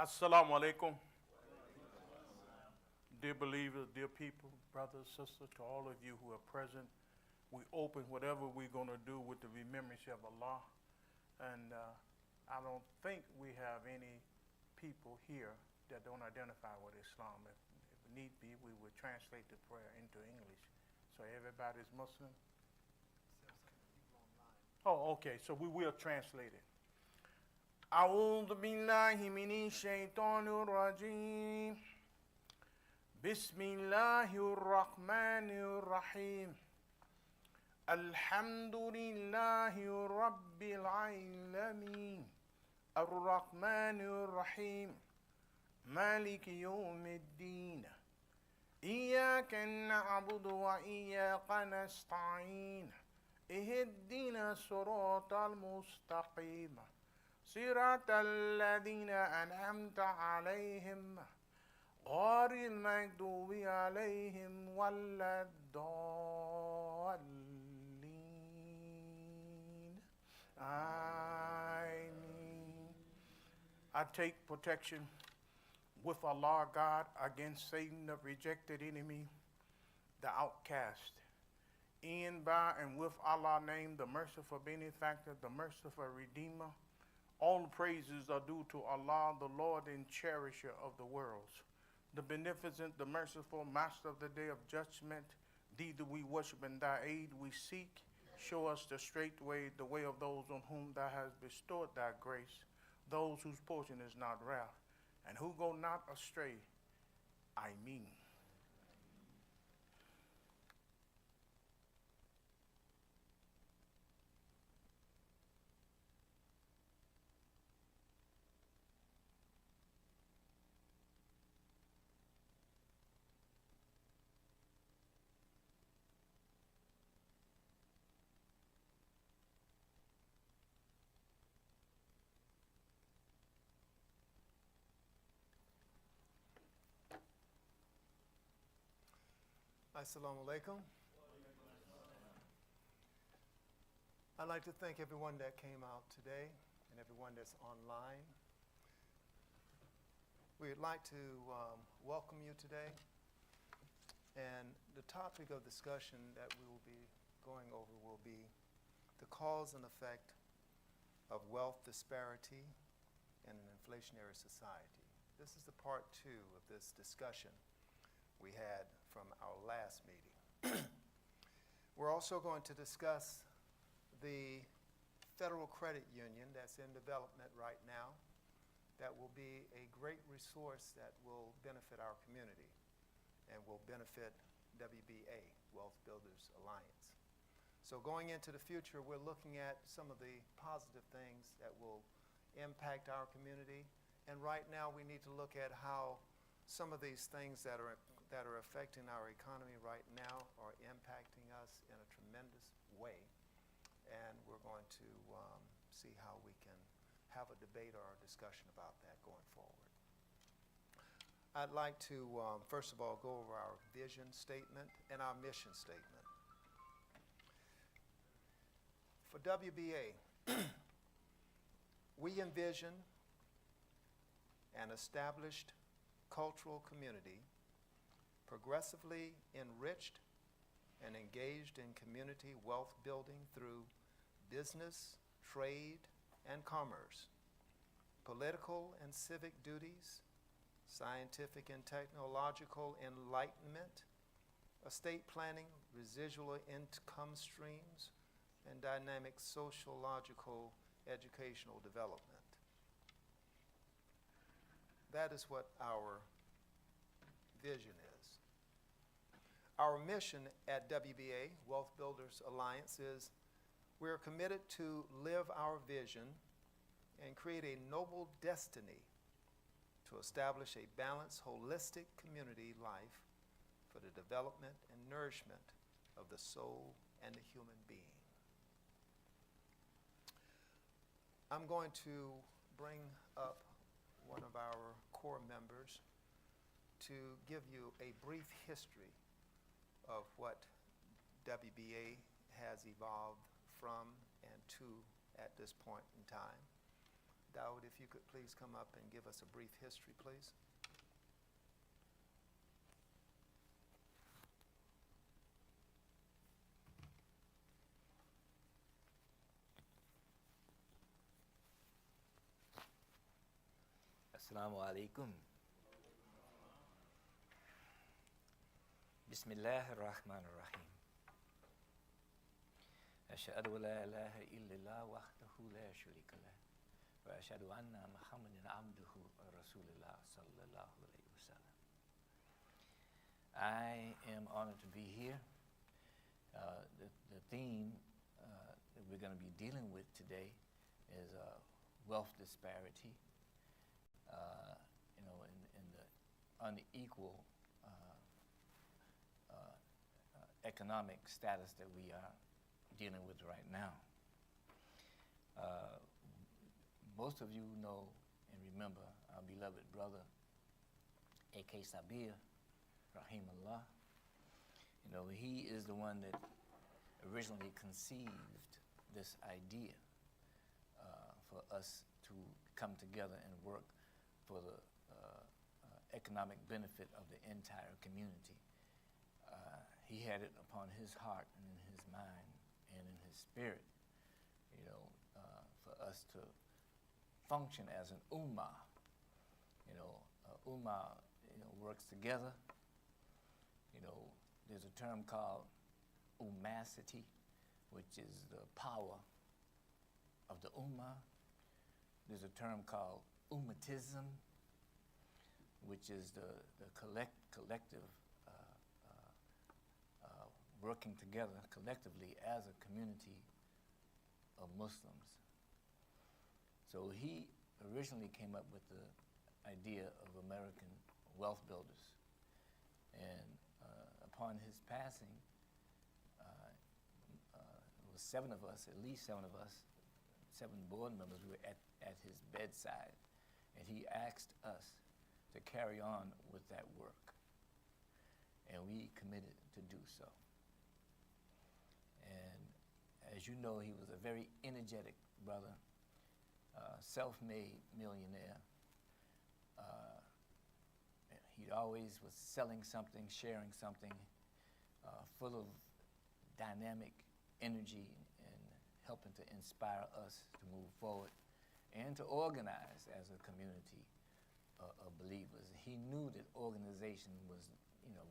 Assalamu alaikum. Dear believers, dear people, brothers, sisters, to all of you who are present, we open whatever we're going to do with the remembrance of Allah. And I don't think we have any people here that don't identify with Islam. If need be, we would translate the prayer into English. So everybody's Muslim? Oh, okay, so we will translate it. أعوذ بالله من الشيطان الرجيم بسم الله الرحمن الرحيم الحمد لله رب العالمين الرحمن الرحيم مالك يوم الدين إياك نعبد وإياك نستعين اهدنا الصراط المستقيم صراط الذين أنعمت عليهم غير المغضوب عليهم ولا الضالين آمين. I take protection with Allah God against Satan, the rejected enemy, the outcast. In, by, and with Allah name, the merciful benefactor, the merciful redeemer. All praises are due to Allah, the Lord and cherisher of the worlds, the beneficent, the merciful, master of the day of judgment. Thee do we worship and thy aid we seek. Show us the straight way, the way of those on whom thou hast bestowed thy grace, those whose portion is not wrath, and who go not astray. I mean. Assalamu alaikum. I'd like to thank everyone that came out today and everyone that's online. We'd like to welcome you today. And the topic of discussion that we will be going over will be the cause and effect of wealth disparity in an inflationary society. This is the part 2 of this discussion we had from our last meeting. We're also going to discuss the Federal Credit Union that's in development right now that will be a great resource that will benefit our community and will benefit WBA, Wealth Builders Alliance. So going into the future, we're looking at some of the positive things that will impact our community. And right now we need to look at how some of these things that are affecting our economy right now are impacting us in a tremendous way. And we're going to see how we can have a debate or a discussion about that going forward. I'd like to, first of all, go over our vision statement and our mission statement. For WBA, we envision an established cultural community progressively enriched and engaged in community wealth building through business, trade, and commerce, political and civic duties, scientific and technological enlightenment, estate planning, residual income streams, and dynamic sociological educational development. That is what our vision is. Our mission at WBA, Wealth Builders Alliance, is we're committed to live our vision and create a noble destiny to establish a balanced, holistic community life for the development and nourishment of the soul and the human being. I'm going to bring up one of our core members to give you a brief history of what WBA has evolved from and to at this point in time. Dawud, if you could please come up and give us a brief history, please. Assalamu alaikum. Bismillahir Rahmanir Rahim. Ashhadu an la ilaha illallah wahdahu la sharika lah wa ashhadu anna Muhammadan abduhu wa rasulullah sallallahu alayhi wa sallam. I am honored to be here. The theme that we're going to be dealing with today is wealth disparity. In the unequal economic status that we are dealing with right now. Most of you know and remember our beloved brother, A.K. Sabir, Rahimullah. He is the one that originally conceived this idea for us to come together and work for the economic benefit of the entire community. He had it upon his heart and in his mind and in his spirit, for us to function as an ummah. Ummah, works together. There's a term called ummacity, which is the power of the ummah. There's a term called ummatism, which is the collective working together collectively as a community of Muslims. So he originally came up with the idea of American wealth builders. And upon his passing, it was seven of us, at least seven of us, 7 board members, we were at his bedside. And he asked us to carry on with that work. And we committed to do so. And as you know, he was a very energetic brother, self-made millionaire. He always was selling something, sharing something, full of dynamic energy and helping to inspire us to move forward and to organize as a community of believers. He knew that organization was,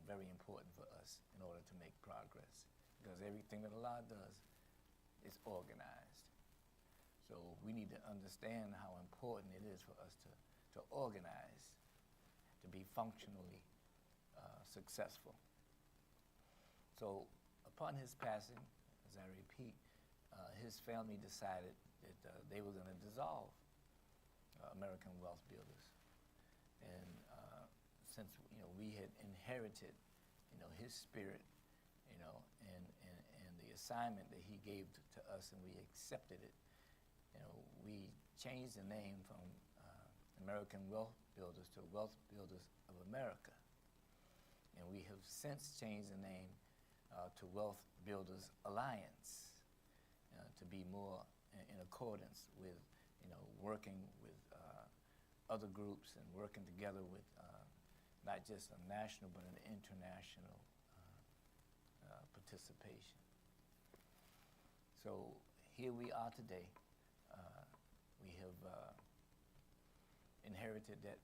very important for us in order to make progress, because everything that Allah does is organized. So we need to understand how important it is for us to organize, to be functionally successful. So upon his passing, as I repeat, his family decided that they were going to dissolve American Wealth Builders. And since we had inherited his spirit, and the assignment that he gave to us, and we accepted it, we changed the name from American Wealth Builders to Wealth Builders of America. And we have since changed the name to Wealth Builders Alliance, to be more in accordance with, working with other groups and working together with not just a national but an international participation. So here we are today. We have inherited that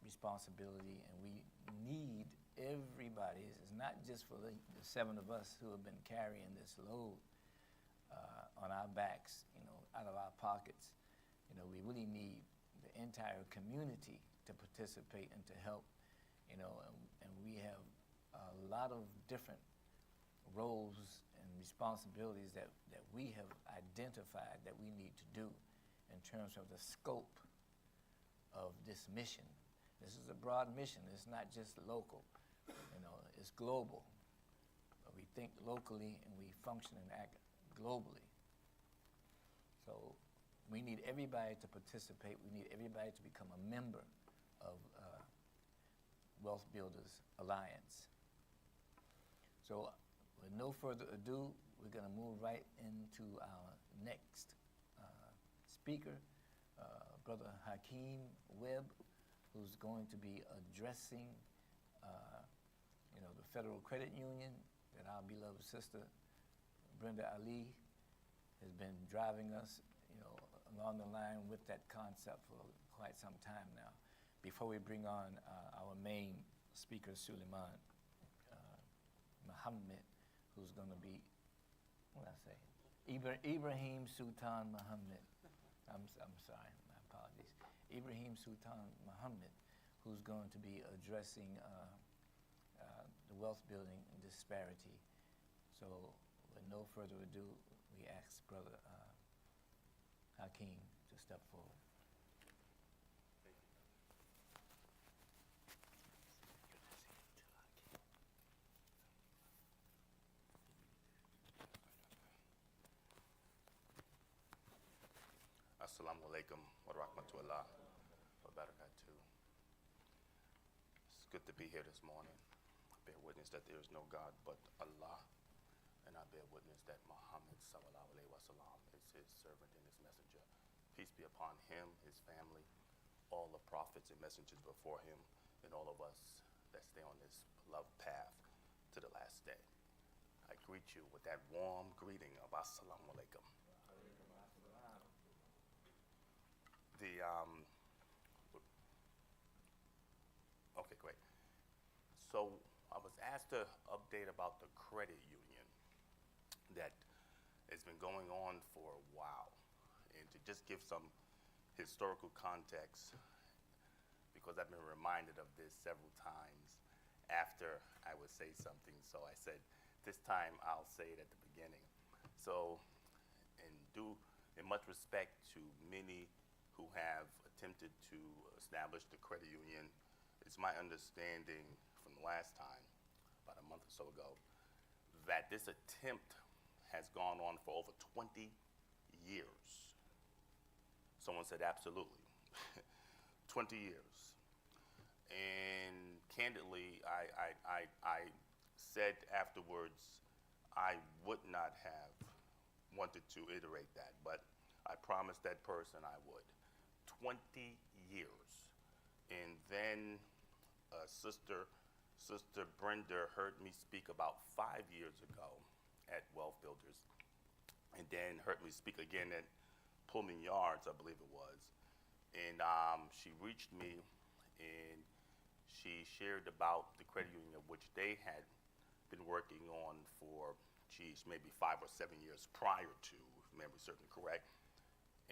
responsibility, and we need everybody. It's not just for the 7 of us who have been carrying this load on our backs, out of our pockets. We really need the entire community to participate and to help, and we have a lot of different roles and responsibilities that we have identified that we need to do in terms of the scope of this mission. This is a broad mission. It's not just local, it's global. But we think locally and we function and act globally. So we need everybody to participate. We need everybody to become a member of Wealth Builders Alliance. So with no further ado, we're going to move right into our next speaker, Brother Hakeem Webb, who's going to be addressing, the Federal Credit Union that our beloved sister Brenda Ali has been driving us, along the line with that concept for quite some time now. Before we bring on our main speaker, Suleiman Muhammad, who's going to be, what did I say? Ibrahim Sultan Muhammad. I'm sorry, my apologies. Ibrahim Sultan Muhammad, who's going to be addressing the wealth building and disparity. So, with no further ado, we ask Brother Hakeem to step forward. Assalamu alaikum wa rahmatullah wa barakatuh. It's good to be here this morning. I bear witness that there is no God but Allah, and I bear witness that Muhammad sallallahu alaihi wasallam is his servant and his messenger. Peace be upon him, his family, all the prophets and messengers before him, and all of us that stay on this beloved path to the last day. I greet you with that warm greeting of Assalamu alaikum. Okay, great. So I was asked to update about the credit union that has been going on for a while, and to just give some historical context, because I've been reminded of this several times after I would say something. So I said, this time I'll say it at the beginning. So, in much respect to many who have attempted to establish the credit union, it's my understanding from the last time, about a month or so ago, that this attempt has gone on for over 20 years. Someone said absolutely. 20 years. And candidly, I said afterwards, I would not have wanted to iterate that, but I promised that person I would. 20 years. And then Sister Brenda heard me speak about 5 years ago at Wealth Builders, and then heard me speak again at Pullman Yards, I believe it was. And she reached me and she shared about the credit union, which they had been working on for, maybe 5 or 7 years prior to, if memory serves me correct.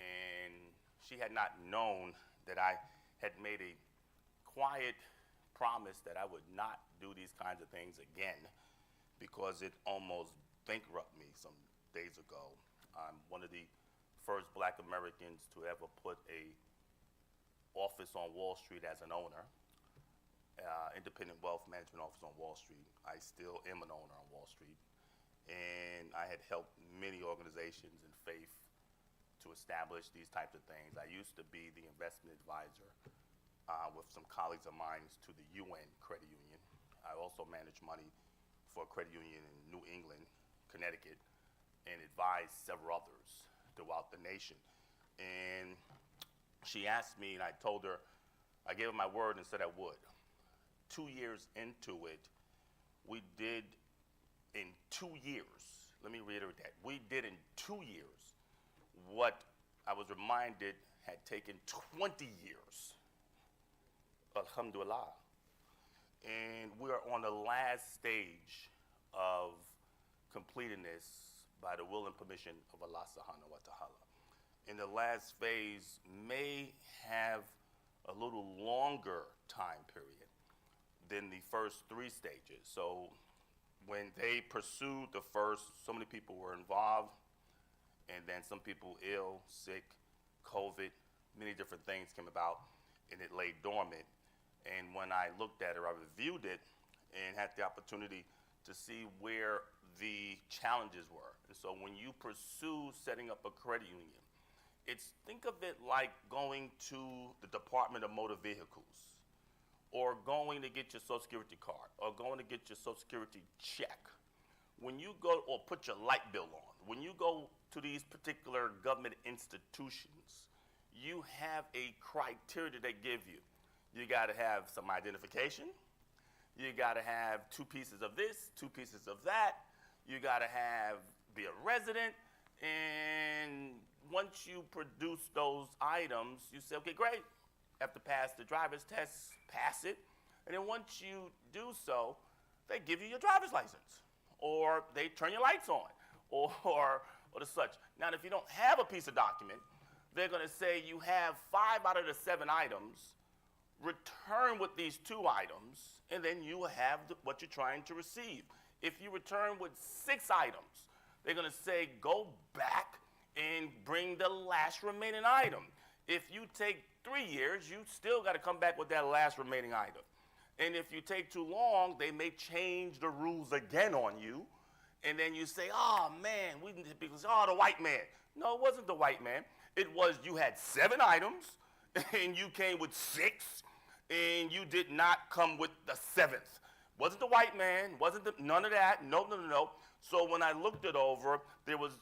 And she had not known that I had made a quiet promise that I would not do these kinds of things again, because it almost bankrupted me some days ago. I'm one of the first Black Americans to ever put a office on Wall Street as an owner, independent wealth management office on Wall Street. I still am an owner on Wall Street, and I had helped many organizations in faith to establish these types of things. I used to be the investment advisor with some colleagues of mine to the UN Credit Union. I also managed money for a credit union in New England, Connecticut, and advised several others throughout the nation. And she asked me, and I told her, I gave her my word and said I would. 2 years into it, we did in 2 years, let me reiterate that, we did in 2 years what I was reminded had taken 20 years. Alhamdulillah. And we're on the last stage of completing this by the will and permission of Allah subhanahu wa ta'ala. And the last phase may have a little longer time period than the first 3 stages. So when they pursued the first, so many people were involved, and then some people ill, sick, COVID, many different things came about, and it lay dormant. And when I looked at it, I reviewed it, and had the opportunity to see where the challenges were. And so when you pursue setting up a credit union, think of it like going to the Department of Motor Vehicles, or going to get your Social Security card, or going to get your Social Security check. When you go, or put your light bill on, when you go to these particular government institutions, you have a criteria that they give you. You got to have some identification. You got to have 2 pieces of this, 2 pieces of that. You got to be a resident. And once you produce those items, you say, okay, great. Have to pass the driver's test, pass it. And then once you do so, they give you your driver's license, or they turn your lights on, or the such. Now, if you don't have a piece of document, they're going to say you have 5 out of the 7 items. Return with these 2 items, and then you will have what you're trying to receive. If you return with 6 items, they're going to say go back and bring the last remaining item. If you take 3 years, you still got to come back with that last remaining item. And if you take too long, they may change the rules again on you. And then you say, oh, man, people say, oh, the white man. No, it wasn't the white man. It was you had 7 items, and you came with 6, and you did not come with the 7th. Wasn't the white man, none of that, no. So when I looked it over, there was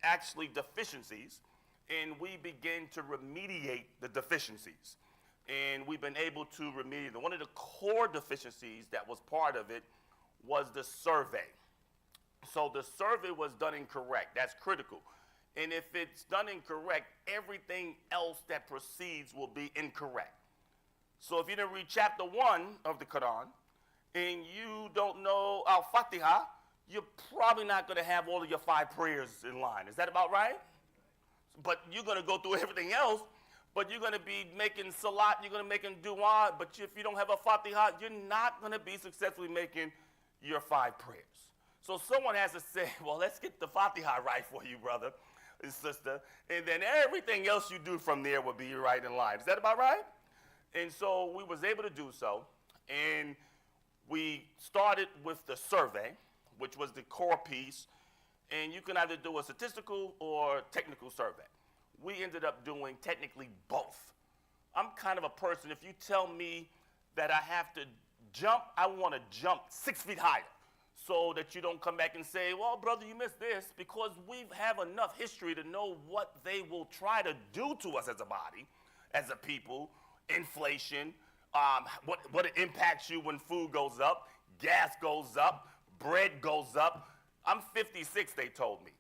actually deficiencies, and we began to remediate the deficiencies. And we've been able to remediate them. One of the core deficiencies that was part of it was the survey. So the survey was done incorrect. That's critical. And if it's done incorrect, everything else that proceeds will be incorrect. So if you didn't read chapter 1 of the Quran and you don't know Al-Fatiha, you're probably not going to have all of your 5 prayers in line. Is that about right? But you're going to go through everything else, but you're going to be making salat, you're going to be making dua, but if you don't have a Fatiha, you're not going to be successfully making your 5 prayers. So someone has to say, well, let's get the Fatiha right for you, brother and sister, and then everything else you do from there will be right in line. Is that about right? And so we was able to do so, and we started with the survey, which was the core piece, and you can either do a statistical or technical survey. We ended up doing technically both. I'm kind of a person, if you tell me that I have to jump, I want to jump 6 feet higher so that you don't come back and say, well, brother, you missed this, because we have enough history to know what they will try to do to us as a body, as a people, inflation, what it impacts you when food goes up, gas goes up, bread goes up. I'm 56, they told me.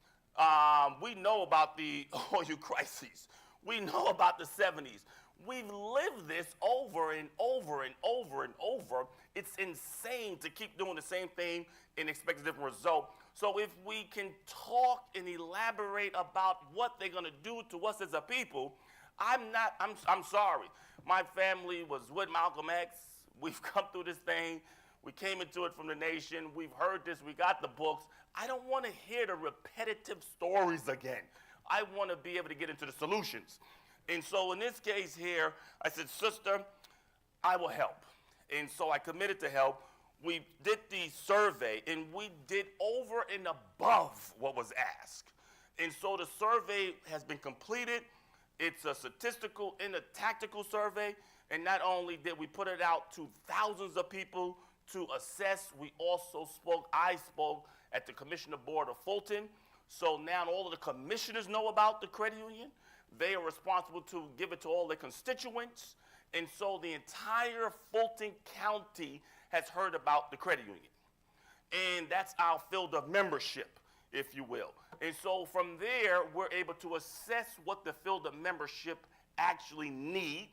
We know about the oil crises. We know about the 70s. We've lived this over and over and over and over. It's insane to keep doing the same thing and expect a different result. So if we can talk and elaborate about what they're going to do to us as a people, I'm sorry. My family was with Malcolm X. We've come through this thing. We came into it from the nation. We've heard this. We got the books. I don't want to hear the repetitive stories again. I want to be able to get into the solutions. And so in this case here, I said, sister, I will help. And so I committed to help. We did the survey, and we did over and above what was asked. And so the survey has been completed. It's a statistical and a tactical survey. And not only did we put it out to thousands of people to assess, I spoke at the Commissioner Board of Fulton. So now all of the commissioners know about the credit union. They are responsible to give it to all their constituents. And so the entire Fulton County has heard about the credit union. And that's our field of membership, if you will. And so from there, we're able to assess what the field of membership actually need,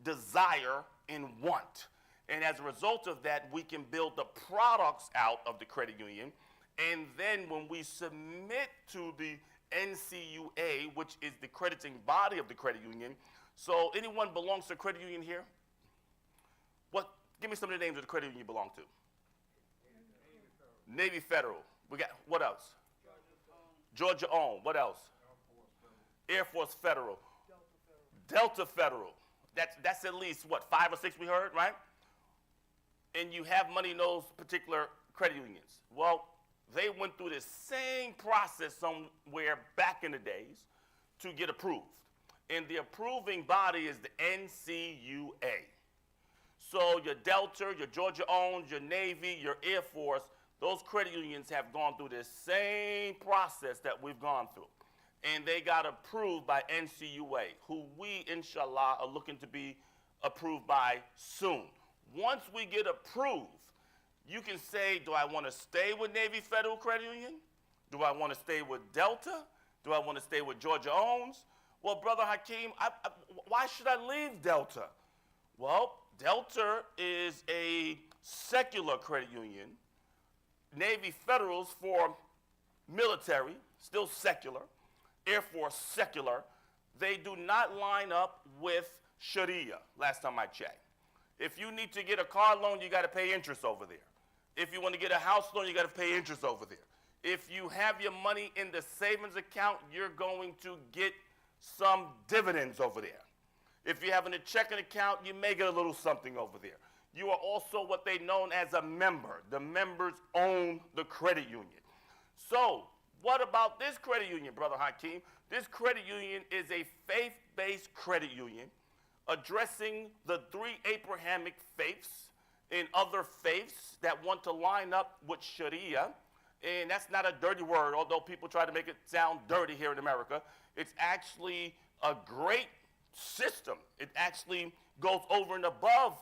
desire, and want. And as a result of that, we can build the products out of the credit union. And then when we submit to the NCUA, which is the crediting body of the credit union, so anyone belongs to a credit union here? Give me some of the names of the credit union you belong to. Navy Federal. We got, what else? Georgia Own. What else? Air Force Federal. Delta Federal. That's at least, 5 or 6 we heard, right? And you have money in those particular credit unions. Well, they went through the same process somewhere back in the days to get approved. And the approving body is the NCUA. So your Delta, your Georgia Owned, your Navy, your Air Force, those credit unions have gone through the same process that we've gone through. and they got approved by NCUA, who we, inshallah, are looking to be approved by soon. Once we get approved, you can say, do I want to stay with Navy Federal Credit Union? Do I want to stay with Delta? Do I want to stay with Georgia Owns? Well, Brother Hakeem, why should I leave Delta? Well, Delta is a secular credit union. Navy Federal's for military, still secular. Air Force, secular. They do not line up with Sharia, last time I checked. If you need to get a car loan, you got to pay interest over there. If you want to get a house loan, you got to pay interest over there. If you have your money in the savings account, you're going to get some dividends over there. If you have in a checking account, you may get a little something over there. You are also what they known as a member. The members own the credit union. So, what about this credit union, Brother Hakeem? This credit union is a faith-based credit union addressing the three Abrahamic faiths and other faiths that want to line up with Sharia. And that's not a dirty word, although people try to make it sound dirty here in America. It's actually a great system. It actually goes over and above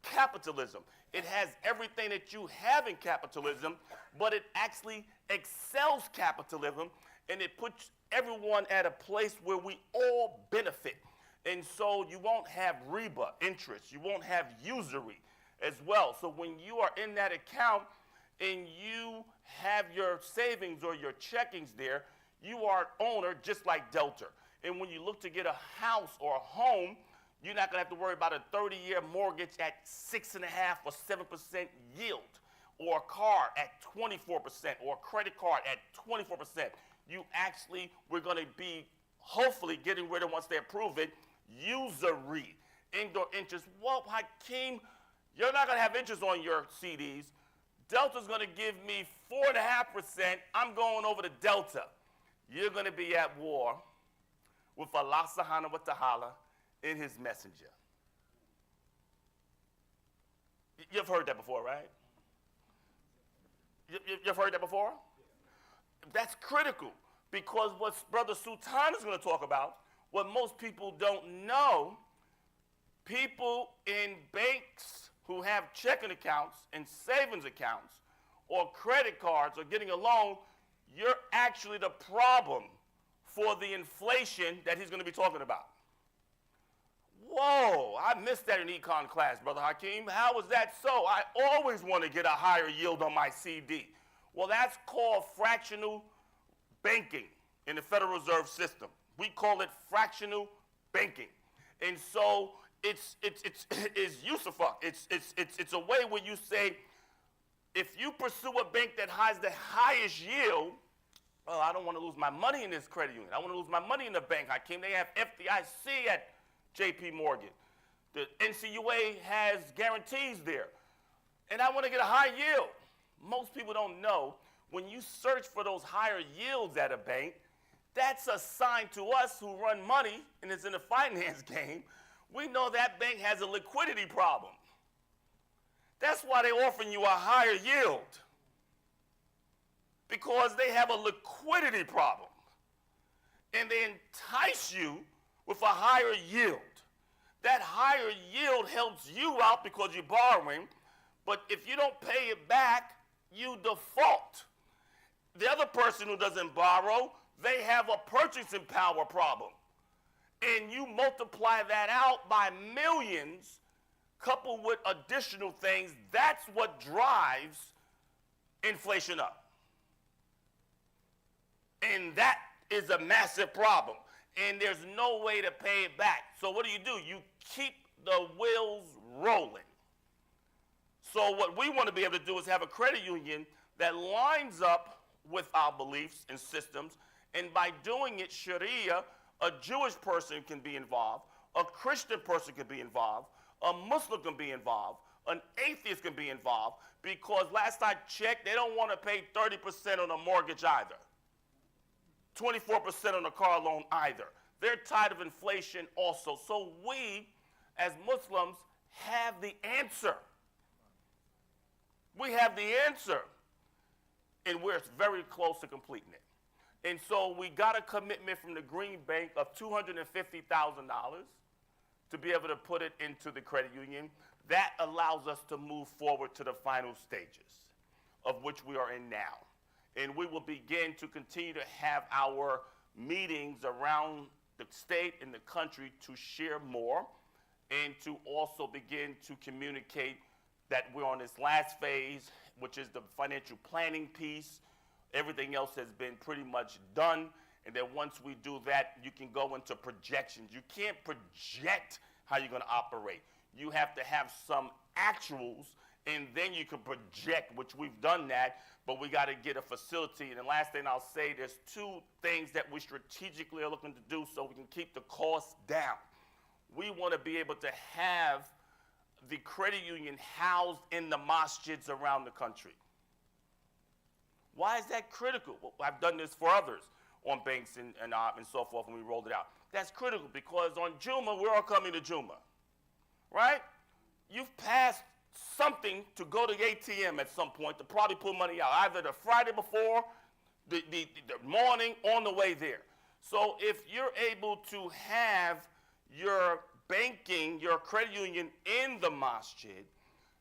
capitalism. It has everything that you have in capitalism, but it actually excels capitalism, and it puts everyone at a place where we all benefit. And so you won't have riba, interest. You won't have usury as well. So when you are in that account and you have your savings or your checkings there, you are an owner just like Delta. And when you look to get a house or a home, you're not going to have to worry about a 30-year mortgage at 6.5% or 7% yield, or a car at 24%, or a credit card at 24%. You actually, we're going to be hopefully getting rid of, once they approve it, usury, indoor interest. Well, Hakeem, you're not going to have interest on your CDs. Delta's going to give me 4.5%. I'm going over to Delta. You're going to be at war with Allah subhanahu wa ta'ala in his messenger. You've heard that before, right? You've heard that before? That's critical, because what Brother Sultan is going to talk about, what most people don't know, people in banks who have checking accounts and savings accounts or credit cards or getting a loan, you're actually the problem for the inflation that he's going to be talking about. Whoa, I missed that in econ class, Brother Hakeem. How is that so? I always want to get a higher yield on my CD. Well, that's called fractional banking in the Federal Reserve System. We call it fractional banking. And so it's usufruct. It's a way where you say, if you pursue a bank that has the highest yield, well, I don't want to lose my money in this credit union. I want to lose my money in the bank, Hakeem. They have FDIC at JP Morgan. The NCUA has guarantees there. And I want to get a high yield. Most people don't know, when you search for those higher yields at a bank, that's a sign to us who run money and is in the finance game. We know that bank has a liquidity problem. That's why they're offering you a higher yield, because they have a liquidity problem. And they entice you with a higher yield. That higher yield helps you out because you're borrowing, but if you don't pay it back, you default. The other person who doesn't borrow, they have a purchasing power problem. And you multiply that out by millions, coupled with additional things, that's what drives inflation up. And that is a massive problem. And there's no way to pay it back. So what do? You keep the wheels rolling. So what we want to be able to do is have a credit union that lines up with our beliefs and systems, and by doing it, Sharia, a Jewish person can be involved, a Christian person can be involved, a Muslim can be involved, an atheist can be involved, because last I checked, they don't want to pay 30% on a mortgage either. 24% on a car loan either. They're tired of inflation also. So we, as Muslims, have the answer. We have the answer, and we're very close to completing it. And so we got a commitment from the Green Bank of $250,000 to be able to put it into the credit union. That allows us to move forward to the final stages, of which we are in now. And we will begin to continue to have our meetings around the state and the country to share more and to also begin to communicate that we're on this last phase, which is the financial planning piece. Everything else has been pretty much done. And then once we do that, you can go into projections. You can't project how you're going to operate. You have to have some actuals, and then you can project, which we've done that, but we got to get a facility. And the last thing I'll say, there's two things that we strategically are looking to do so we can keep the costs down. We want to be able to have the credit union housed in the masjids around the country. Why is that critical? Well, I've done this for others on banks and so forth when we rolled it out. That's critical because on Juma, we're all coming to Juma, right? You've passed something to go to the ATM at some point to probably pull money out, either the Friday before, the morning, on the way there. So if you're able to have your banking, your credit union in the masjid,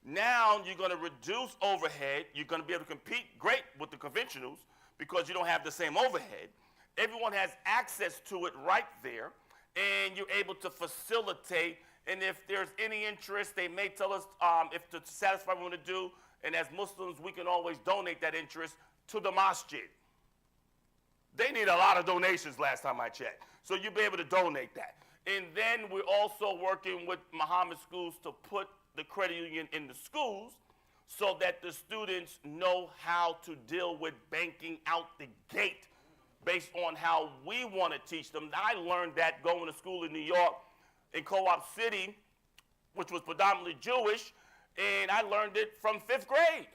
now you're going to reduce overhead. You're going to be able to compete great with the conventionals because you don't have the same overhead. Everyone has access to it right there, and you're able to facilitate. And if there's any interest, they may tell us if to satisfy what we want to do. And as Muslims, we can always donate that interest to the masjid. They need a lot of donations last time I checked. So you'll be able to donate that. And then we're also working with Muhammad schools to put the credit union in the schools so that the students know how to deal with banking out the gate based on how we want to teach them. I learned that going to school in New York in Co-op City, which was predominantly Jewish, and I learned it from 5th grade.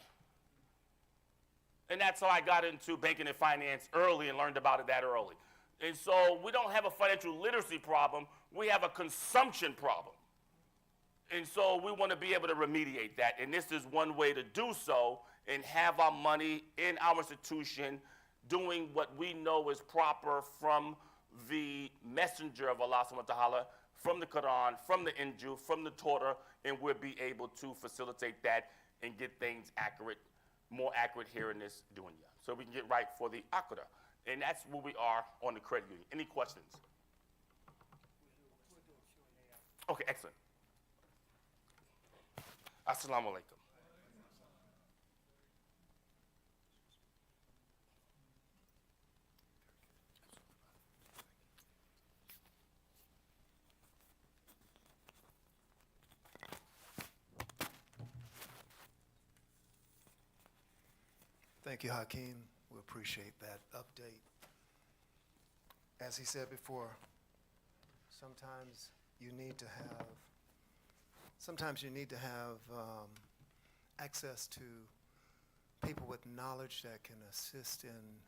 And that's how I got into banking and finance early and learned about it that early. And so we don't have a financial literacy problem, we have a consumption problem. And so we want to be able to remediate that. And this is one way to do so and have our money in our institution doing what we know is proper from the messenger of Allah subhanahu wa ta'ala, from the Quran, from the Injil, from the Torah, and we'll be able to facilitate that and get things accurate, more accurate here in this dunya. So we can get right for the akhirah. And that's where we are on the credit union. Any questions? Okay, excellent. Assalamu alaikum. Thank you, Hakeem. We appreciate that update. As he said before, sometimes you need to have access to people with knowledge that can assist in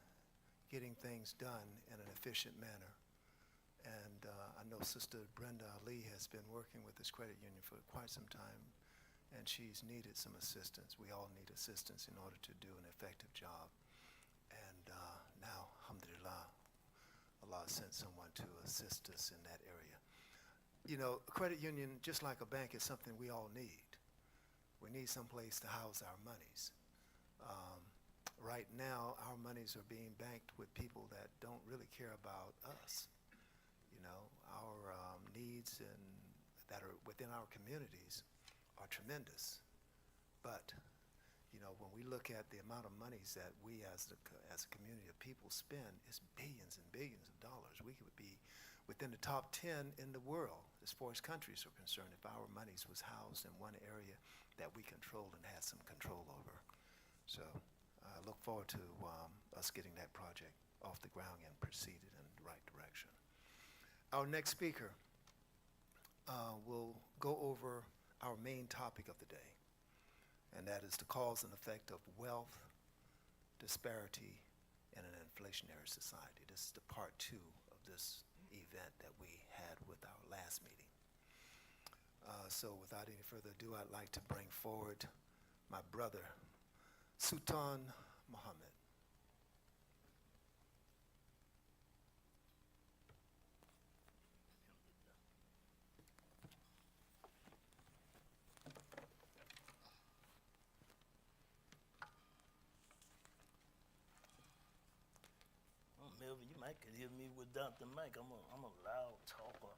getting things done in an efficient manner. And I know Sister Brenda Ali has been working with this credit union for quite some time, and she's needed some assistance. We all need assistance in order to do an effective job. And now, alhamdulillah, Allah sent someone to assist us in that area. You know, a credit union, just like a bank, is something we all need. We need some place to house our monies. Right now, our monies are being banked with people that don't really care about us. You know, our needs that are within our communities are tremendous. But, you know, when we look at the amount of monies that we as a community of people spend, it's billions and billions of dollars. We could be within the top 10 in the world as far as countries are concerned if our monies was housed in one area that we controlled and had some control over. So I look forward to us getting that project off the ground and proceeded in the right direction. Our next speaker will go over our main topic of the day, and that is the cause and effect of wealth disparity in an inflationary society. This is the part 2 of this event that we had with our last meeting. So without any further ado, I'd like to bring forward my brother, Sultan Muhammad. Melvin, you might could hear me without the mic. I'm a loud talker,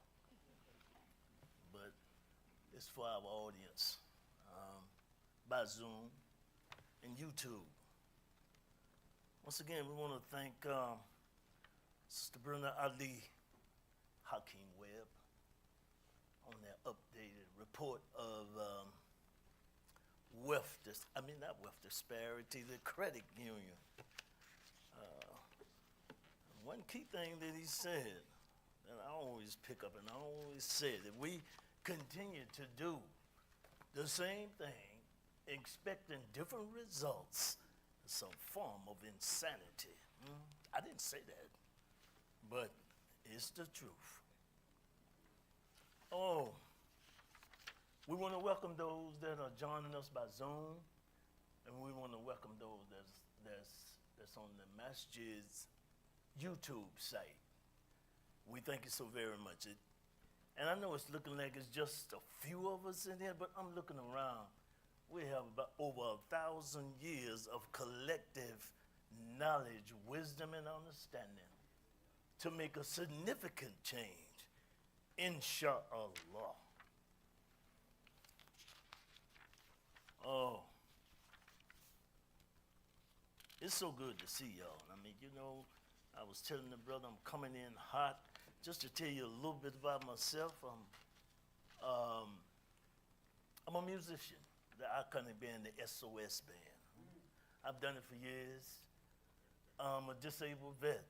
but it's for our audience by Zoom and YouTube. Once again, we want to thank Sister Brenda Ali, Hakeem Webb, on their updated report of not wealth disparity, the credit union. One key thing that he said that I always pick up and I always say that we continue to do the same thing, expecting different results, is some form of insanity. I didn't say that, but it's the truth. Oh, we want to welcome those that are joining us by Zoom, and we want to welcome those that's on the Masjid's YouTube site. We thank you so very much. And I know it's looking like it's just a few of us in here, but I'm looking around. We have about over 1,000 years of collective knowledge, wisdom, and understanding to make a significant change, inshallah. Oh, it's so good to see y'all. I mean, I was telling the brother I'm coming in hot. Just to tell you a little bit about myself, I'm a musician. The iconic band, the SOS band. I've done it for years. I'm a disabled vet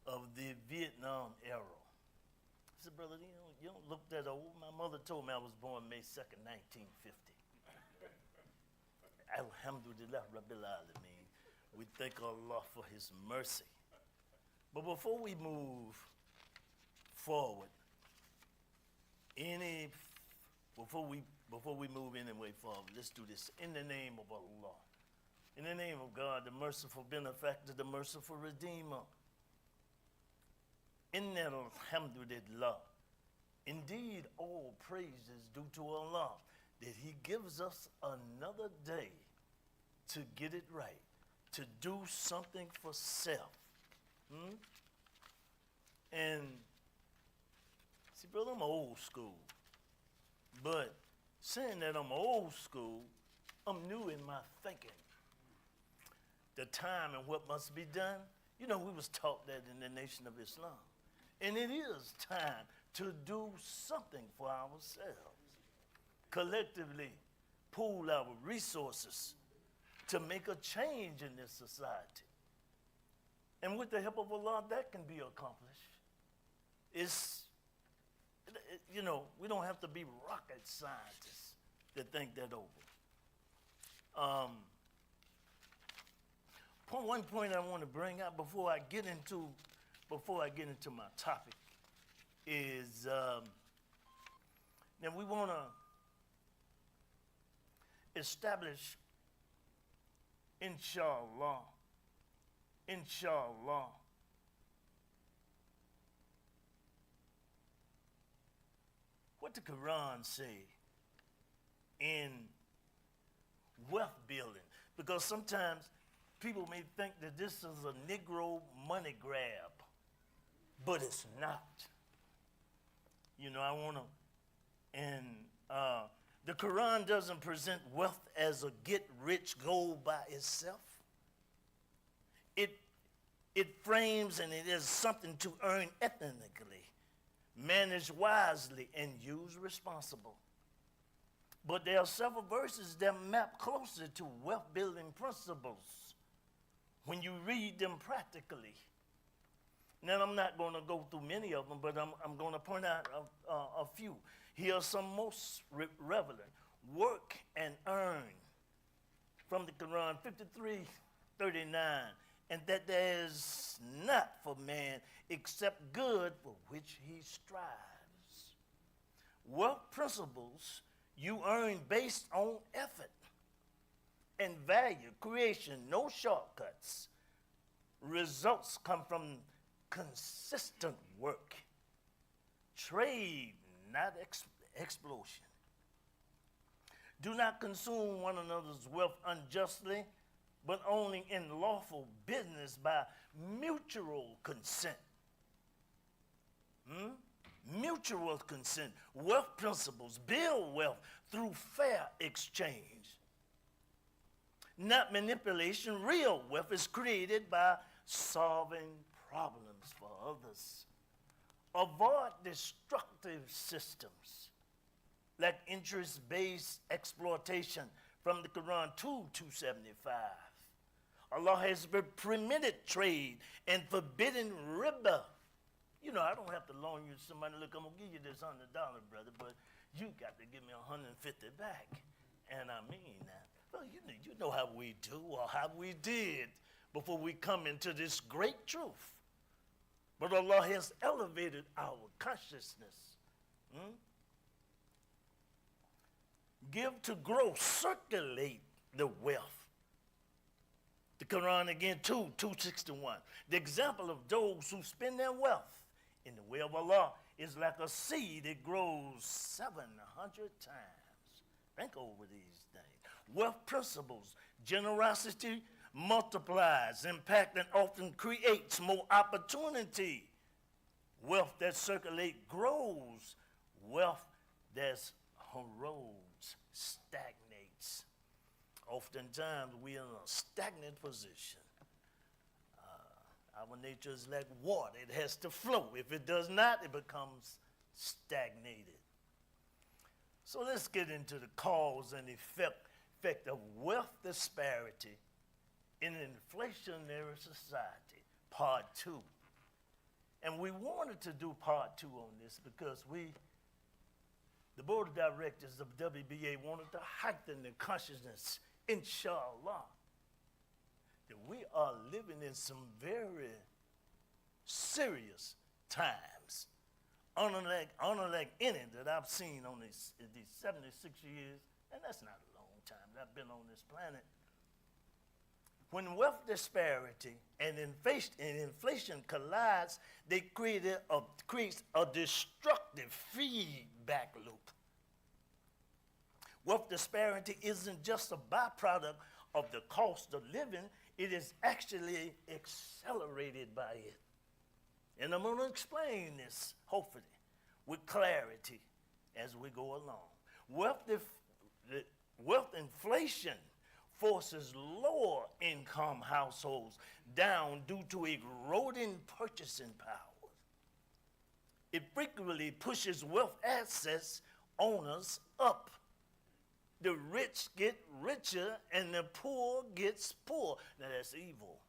of the Vietnam era. I said, brother, you don't look that old. My mother told me I was born May 2nd, 1950. Alhamdulillah Rabbil Alameen. We thank Allah for his mercy. But before we move forward, before we move any way forward, let's do this in the name of Allah. In the name of God, the merciful benefactor, the merciful redeemer. Inna alhamdulillah. Indeed, all praise is due to Allah, that he gives us another day to get it right, to do something for self. And see, brother, I'm old school. But saying that I'm old school, I'm new in my thinking. The time and what must be done, we was taught that in the Nation of Islam. And it is time to do something for ourselves. Collectively pool our resources to make a change in this society. And with the help of Allah, that can be accomplished. We don't have to be rocket scientists to think that over. One point I want to bring out before I get into my topic is that we want to establish, inshallah, what the Quran say in wealth building, because sometimes people may think that this is a Negro money grab, but it's not. The Quran doesn't present wealth as a get-rich goal by itself. It frames and it is something to earn ethnically, manage wisely, and use responsible. But there are several verses that map closer to wealth-building principles when you read them practically. Now, I'm not going to go through many of them, but I'm going to point out a few. Here are some most relevant. Work and earn, from the Quran 53:39, and that there is not for man except good for which he strives. Wealth principles you earn based on effort and value creation, no shortcuts. Results come from consistent work. Trade, not explosion. Do not consume one another's wealth unjustly, but only in lawful business by mutual consent. Mutual consent. Wealth principles build wealth through fair exchange. Not manipulation. Real wealth is created by solving problems for others. Avoid destructive systems like interest-based exploitation from the Quran 2:275. Allah has permitted trade and forbidden riba. You know, I don't have to loan you somebody, look, I'm going to give you this $100, brother, but you got to give me 150 back. And I mean that. Well, you know how we do or how we did before we come into this great truth. But Allah has elevated our consciousness. Give to grow, circulate the wealth. The Quran again, 2:261. The example of those who spend their wealth in the way of Allah is like a seed that grows 700 times. Think over these things. Wealth principles, generosity multiplies, impact, and often creates more opportunity. Wealth that circulates grows. Wealth that erodes, stagnates. Oftentimes we are in a stagnant position. Our nature is like water. It has to flow. If it does not, it becomes stagnated. So let's get into the cause and effect of wealth disparity in an inflationary society, part 2. And we wanted to do part 2 on this because the board of directors of WBA wanted to heighten the consciousness, inshallah, that we are living in some very serious times, unlike any that I've seen on these 76 years, and that's not a long time that I've been on this planet. When wealth disparity and inflation collides, they creates a destructive feedback loop. Wealth disparity isn't just a byproduct of the cost of living, it is actually accelerated by it. And I'm going to explain this, hopefully, with clarity as we go along. Wealth inflation forces lower income households down due to eroding purchasing power. It frequently pushes wealth assets owners up. The rich get richer and the poor gets poor. Now that's evil.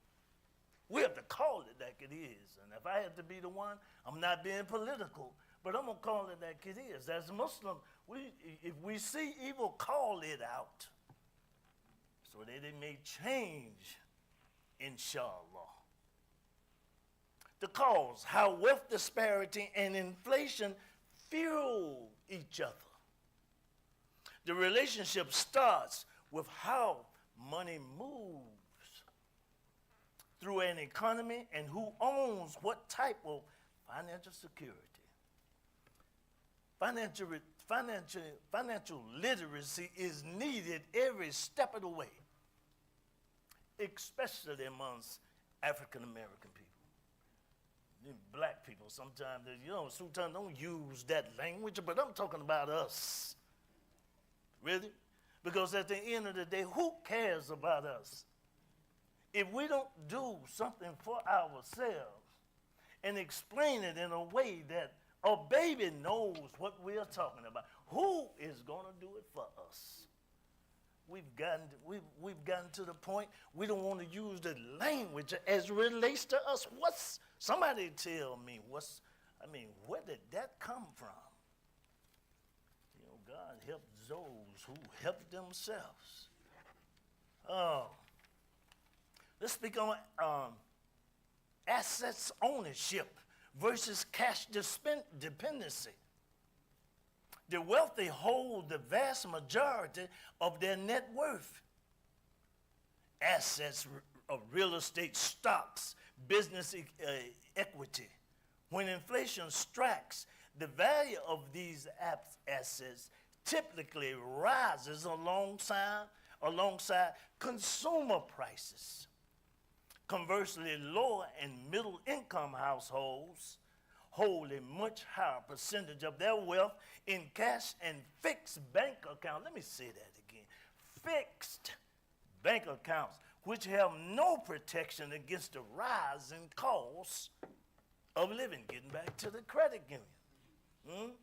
We have to call it like it is. And if I had to be the one, I'm not being political, but I'm going to call it like it is. As a Muslim, if we see evil, call it out so that it may change, inshallah. The cause, how wealth disparity and inflation fuel each other. The relationship starts with how money moves through an economy and who owns what type of financial security. Financial literacy is needed every step of the way, especially amongst African American people. Black people sometimes don't use that language, but I'm talking about us. Really? Because at the end of the day, who cares about us? If we don't do something for ourselves and explain it in a way that a baby knows what we are talking about, who is going to do it for us? We've gotten to the point we don't want to use the language as it relates to us. Somebody tell me where did that come from? God helps those who help themselves. Let's speak on assets ownership versus cash dependency. The wealthy hold the vast majority of their net worth. Assets of real estate, stocks, business equity. When inflation strikes, the value of these assets typically rises alongside alongside consumer prices. Conversely, lower and middle income households hold a much higher percentage of their wealth in cash and fixed bank accounts. Let me say that again. Fixed bank accounts, which have no protection against the rise in costs of living. Getting back to the credit union.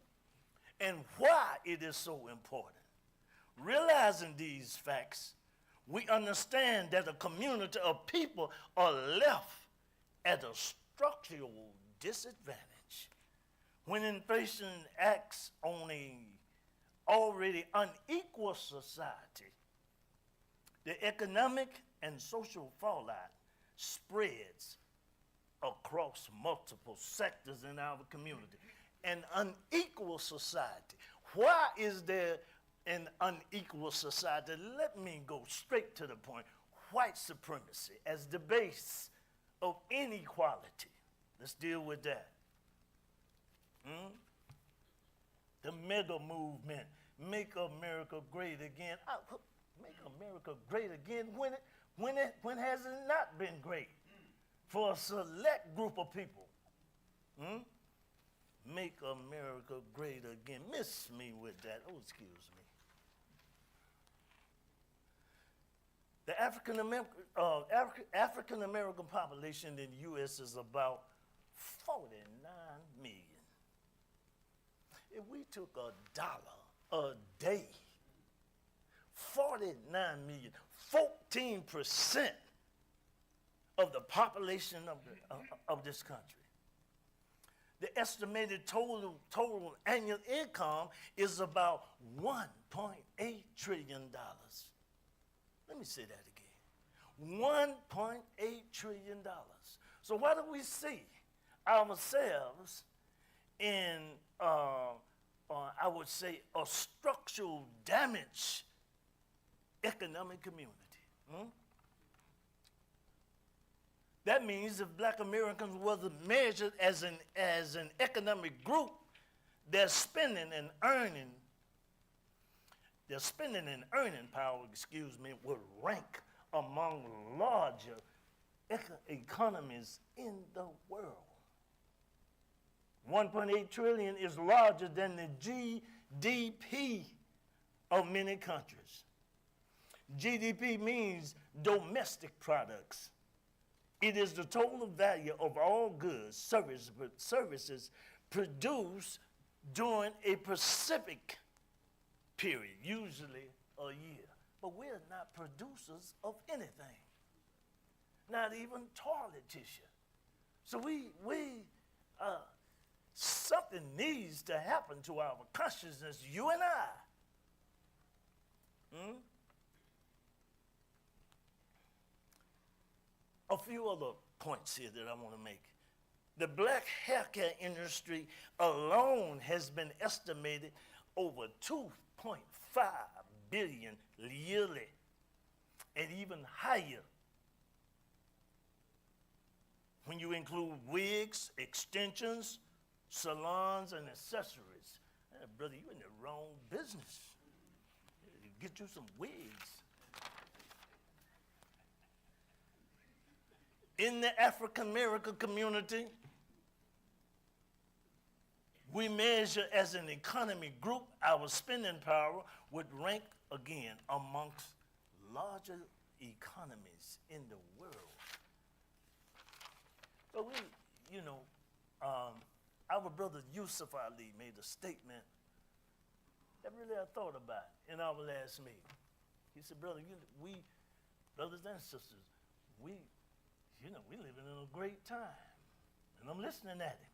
And why it is so important. Realizing these facts, we understand that a community of people are left at a structural disadvantage when inflation acts on a already unequal society. The economic and social fallout spreads across multiple sectors in our community. An unequal society. Why is there an unequal society? Let me go straight to the point. White supremacy as the base of inequality. Let's deal with that. The mega movement, make America great again. Make America great again when has it not been great for a select group of people? Make America great again. Miss me with that. Oh, excuse me. The African American population in the U.S. is about 49 million. If we took $1 a day, 49 million, 14% of the population of this country. The estimated total annual income is about $1.8 trillion. Let me say that again. $1.8 trillion. So why do we see ourselves in, I would say, a structural damage economic community? That means if Black Americans were measured as an economic group, their spending and earning power, would rank among larger economies in the world. 1.8 trillion is larger than the GDP of many countries. GDP means domestic products. It is the total value of all goods, services produced during a specific period, usually a year. But we're not producers of anything, not even toilet tissue. So something needs to happen to our consciousness, you and I. A few other points here that I want to make. The black haircare industry alone has been estimated over 2.5 billion yearly, and even higher when you include wigs, extensions, salons, and accessories. Brother, you're in the wrong business. Get you some wigs. In the African American community, we measure as an economy group, our spending power would rank again amongst larger economies in the world. But our brother Yusuf Ali made a statement that really I thought about in our last meeting. He said, brother, we brothers and sisters, we living in a great time. And I'm listening at him.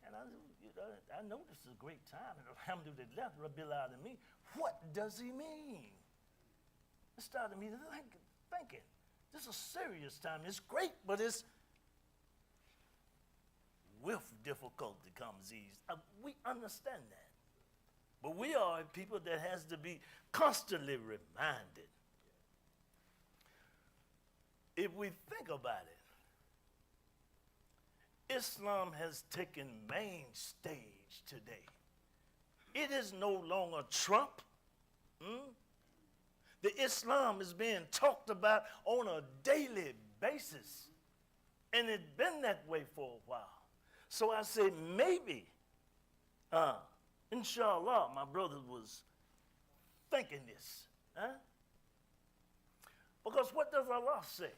And I know this is a great time. And alhamdulillah, Rabbil Alameen. What does he mean? It started me thinking, this is a serious time. It's great, but it's with difficulty comes ease. We understand that. But we are people that has to be constantly reminded. If we think about it, Islam has taken main stage today. It is no longer Trump. The Islam is being talked about on a daily basis. And it's been that way for a while. So I say maybe, inshallah, my brother was thinking this. Huh? Because what does Allah say?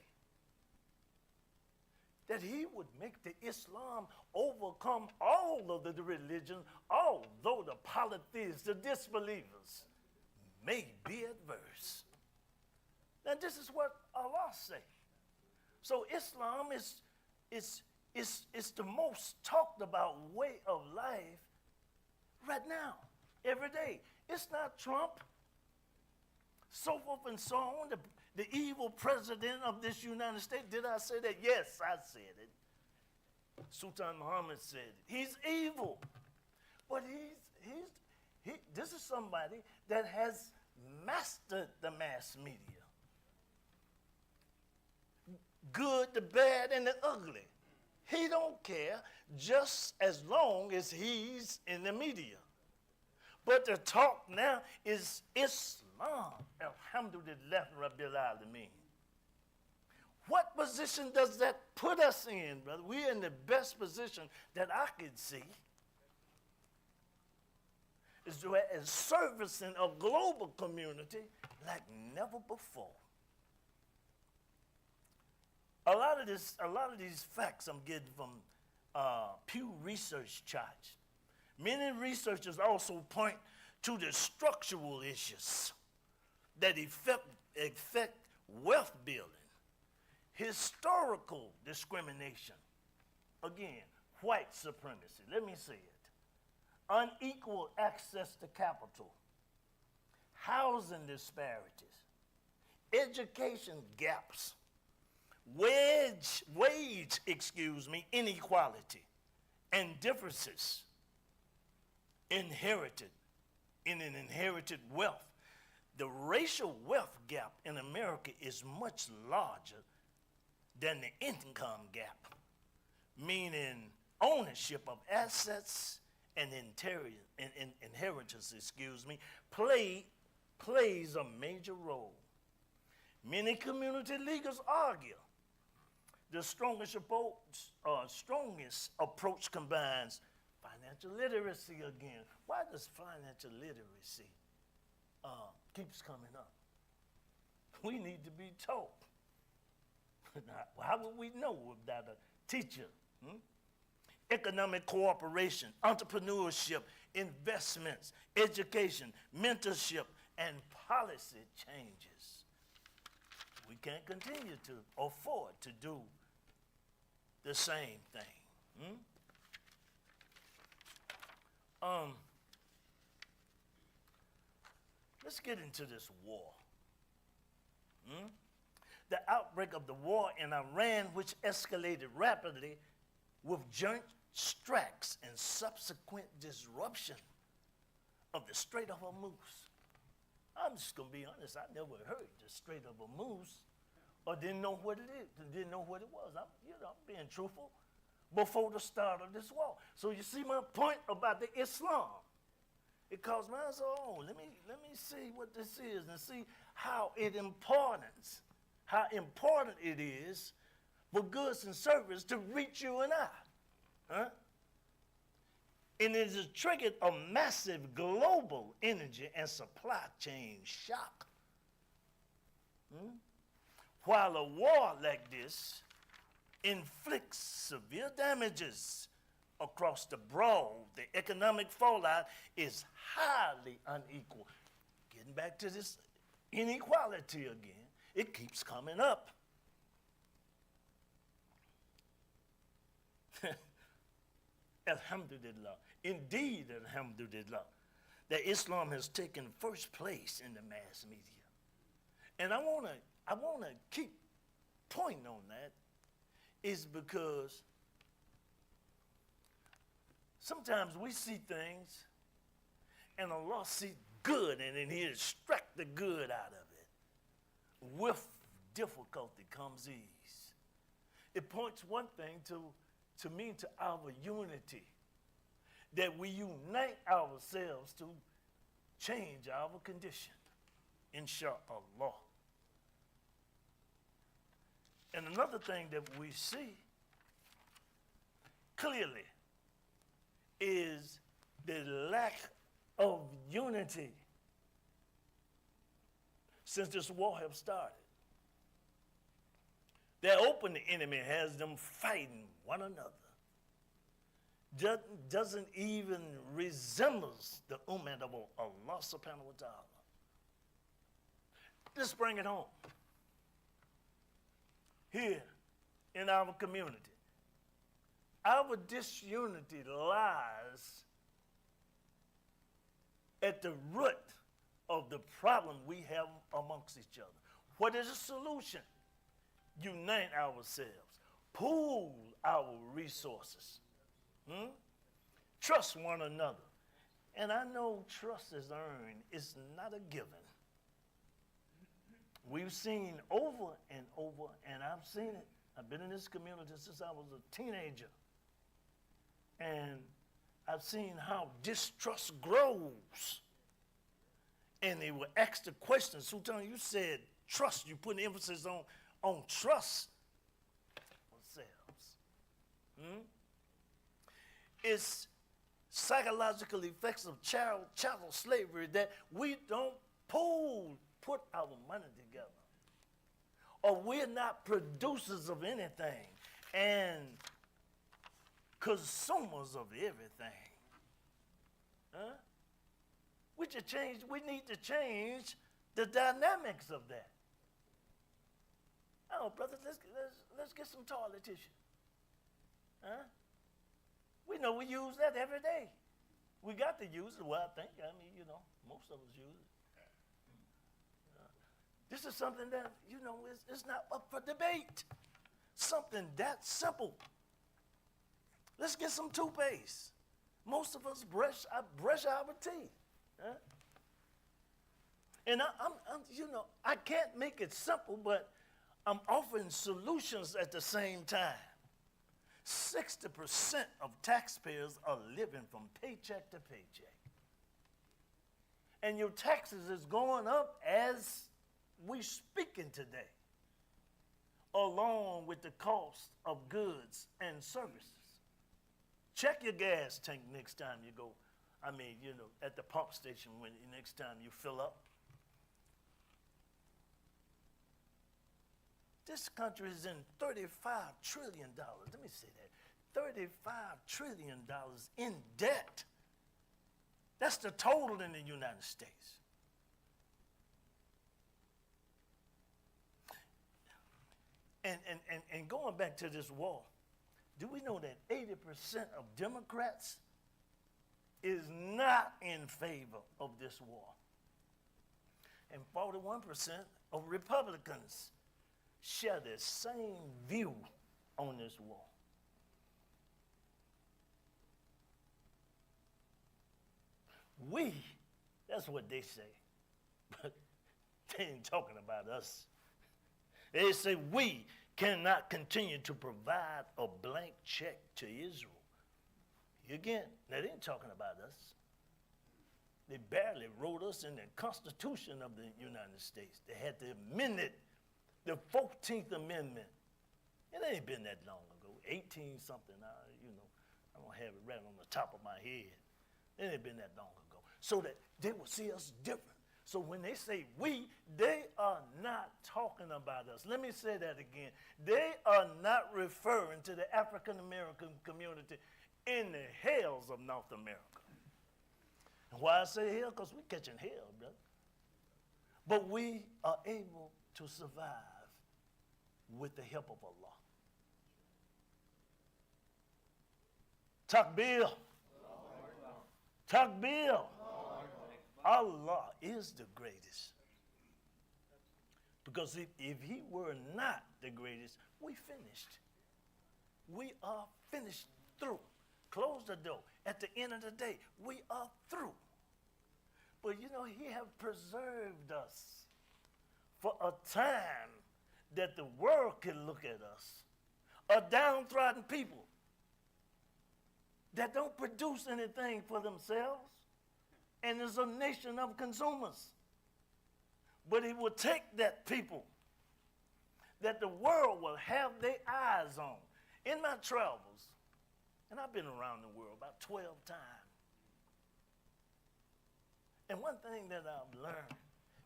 That he would make the Islam overcome all of the religions, although the polytheists, the disbelievers, may be adverse. Now this is what Allah say. So Islam is the most talked about way of life right now, every day. It's not Trump, so forth and so on, the evil president of this United States. Did I say that? Yes, I said it. Sultan Muhammad said it. He's evil. But this is somebody that has mastered the mass media. Good, the bad, and the ugly. He don't care just as long as he's in the media. But the talk now is Islam. Alhamdulillah Rabbil Alameen. What position does that put us in, brother? We're in the best position that I could see. Is servicing a global community like never before. A lot of these facts I'm getting from Pew Research charts. Many researchers also point to the structural issues that affect wealth building, historical discrimination, again, white supremacy, let me say it, unequal access to capital, housing disparities, education gaps, wage inequality, and differences inherited wealth. The racial wealth gap in America is much larger than the income gap, meaning ownership of assets and inheritance, plays a major role. Many community leaders argue the strongest approach combines financial literacy again. Why does financial literacy keeps coming up? We need to be taught. How would we know without a teacher? Economic cooperation, entrepreneurship, investments, education, mentorship, and policy changes. We can't continue to afford to do the same thing. Let's get into this war. The outbreak of the war in Iran, which escalated rapidly with joint strikes and subsequent disruption of the Strait of Hormuz. I'm just going to be honest, I never heard the Strait of Hormuz or didn't know what it is, didn't know what it was. I'm being truthful before the start of this war. So you see my point about the Islam. It caused my answer, let me see what this is and see how important it is for goods and service to reach you and I. And it has triggered a massive global energy and supply chain shock. While a war like this inflicts severe damages across the broad, the economic fallout is highly unequal. Getting back to this inequality again, it keeps coming up. Alhamdulillah. Indeed, alhamdulillah, that Islam has taken first place in the mass media. And I wanna keep pointing on that is because sometimes we see things and Allah sees good and then He'll extract the good out of it. With difficulty comes ease. It points one thing to our unity, that we unite ourselves to change our condition. Inshallah. And another thing that we see clearly is the lack of unity since this war has started. The open enemy has them fighting one another. Doesn't even resembles the ummah of Allah subhanahu wa ta'ala. Let's bring it home. Here in our community, our disunity lies at the root of the problem we have amongst each other. What is the solution? Unite ourselves, pool our resources, trust one another. And I know trust is earned, it's not a given. We've seen over and over, and I've seen it. I've been in this community since I was a teenager. And I've seen how distrust grows. And they will ask the question. Sultan, you said trust. You put emphasis on trust ourselves. It's psychological effects of chattel slavery that we don't put our money together. Or we're not producers of anything and consumers of everything. We need to change the dynamics of that. Oh, brother, let's get some toilet tissue. We know we use that every day. We got to use it. Well, I think, most of us use it. This is something that, it's not up for debate. Something that simple. Let's get some toothpaste. Most of us brush our teeth. And I can't make it simple, but I'm offering solutions at the same time. 60% of taxpayers are living from paycheck to paycheck. And your taxes is going up as we speaking today, along with the cost of goods and services. Check your gas tank next time you go, at the pump station when next time you fill up. This country is in $35 trillion. Let me say that. $35 trillion in debt. That's the total in the United States. And going back to this war, do we know that 80% of Democrats is not in favor of this war? And 41% of Republicans share the same view on this war. That's what they say, but they ain't talking about us. They say we cannot continue to provide a blank check to Israel. Again, they ain't talking about us. They barely wrote us in the Constitution of the United States. They had to amend it, the 14th Amendment. It ain't been that long ago, 18-something, I don't have it right on the top of my head. It ain't been that long ago. So that they will see us different. So when they say we, they are not talking about us. Let me say that again. They are not referring to the African American community in the hells of North America. And why I say hell? Because we're catching hell, brother. But we are able to survive with the help of Allah. Takbir. Takbir. Allah is the greatest. Because if he were not the greatest, we finished. We are finished through. Close the door. At the end of the day, we are through. But he have preserved us for a time that the world can look at us. A downtrodden people that don't produce anything for themselves. And is a nation of consumers. But he will take that people that the world will have their eyes on. In my travels, and I've been around the world about 12 times. And one thing that I've learned,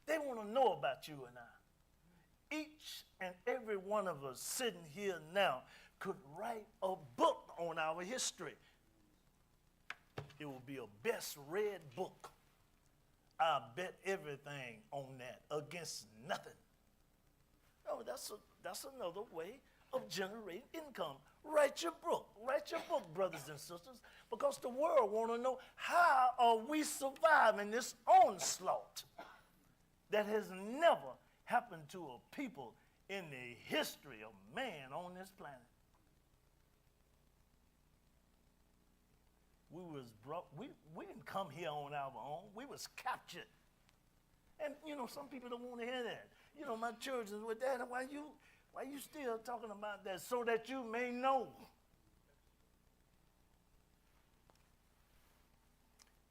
they want to know about you and I. Each and every one of us sitting here now could write a book on our history. It will be a best read book. I bet everything on that against nothing. Oh, that's another way of generating income. Write your book, brothers and sisters, because the world want to know how are we surviving this onslaught that has never happened to a people in the history of man on this planet. We didn't come here on our own. We was captured. And some people don't want to hear that. My children with that, why you still talking about that? So that you may know.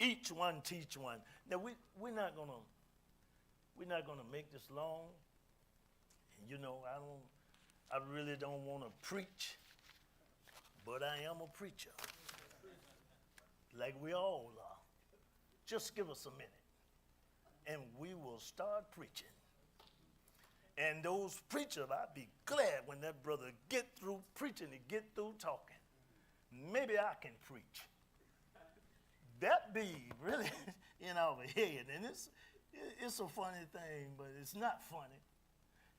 Each one teach one. Now we're not gonna make this long. And I really don't want to preach, but I am a preacher. Like we all are. Just give us a minute, and we will start preaching. And those preachers, I'd be glad when that brother get through preaching and get through talking. Maybe I can preach. That be really in our head. And it's a funny thing, but it's not funny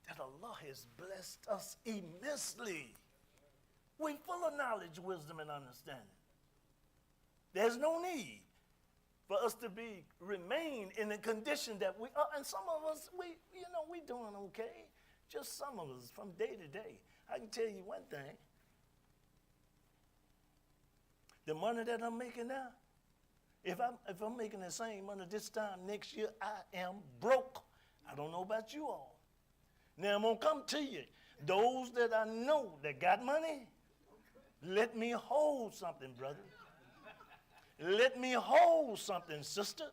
that Allah has blessed us immensely. We're full of knowledge, wisdom, and understanding. There's no need for us to remain in the condition that we are. And some of us, we doing okay. Just some of us from day to day. I can tell you one thing. The money that I'm making now, if I'm making the same money this time next year, I am broke. I don't know about you all. Now I'm gonna come to you. Those that I know that got money, let me hold something, brother. Let me hold something, sister.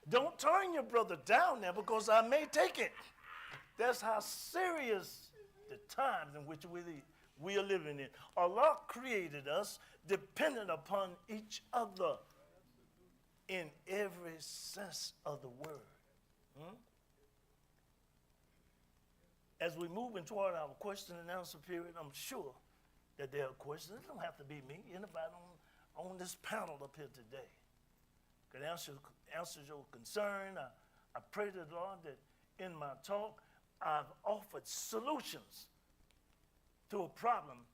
Don't turn your brother down there because I may take it. That's how serious the times in which we are living in. Allah created us dependent upon each other in every sense of the word. As we move into our question and answer period, I'm sure that there are questions. It don't have to be me. Anybody on this panel up here today could answer your concern. I pray to the Lord that in my talk, I've offered solutions to a problem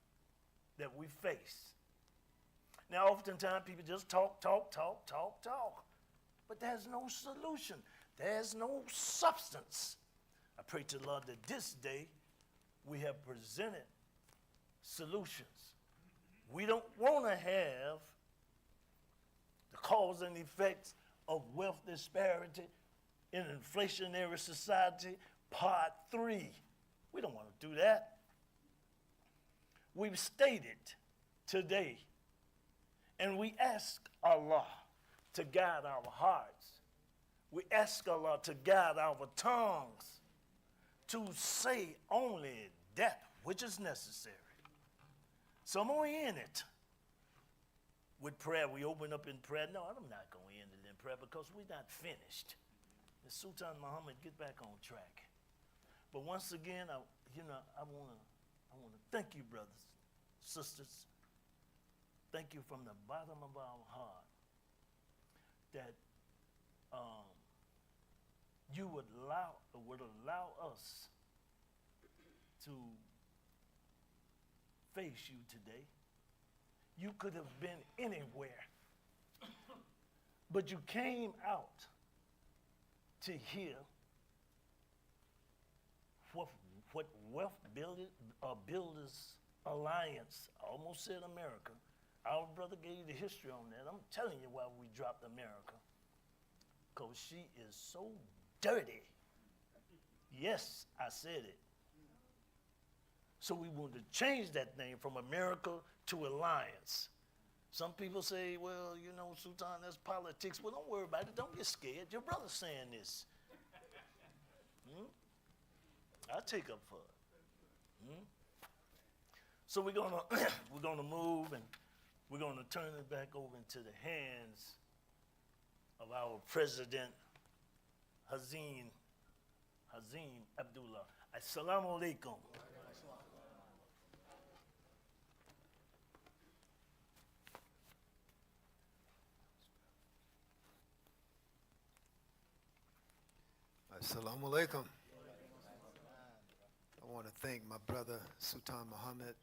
that we face. Now, oftentimes people just talk. But there's no solution. There's no substance. I pray to the Lord that this day we have presented solutions. We don't want to have the cause and effects of wealth disparity in an inflationary society, part 3. We don't want to do that. We've stated today, and we ask Allah to guide our hearts. We ask Allah to guide our tongues to say only that which is necessary. So I'm going to end it with prayer. We open up in prayer. No, I'm not going to end it in prayer because we're not finished. The Sultan Muhammad get back on track. But once again, I want to thank you, brothers, sisters. Thank you from the bottom of our heart that you would allow us to face you today. You could have been anywhere, but you came out to hear what Wealth Builders Alliance, I almost said America. Our brother gave you the history on that. I'm telling you why we dropped America. Because she is so dirty. Yes, I said it. So we wanted to change that name from America to Alliance. Some people say, well, Sultan, that's politics. Well, don't worry about it. Don't get scared. Your brother's saying this. I take up for it. So we're gonna we're gonna move and we're gonna turn it back over into the hands of our president, Hazim Abdullah. Assalamu alaikum. Assalamu alaikum. I want to thank my brother Sultan Muhammad,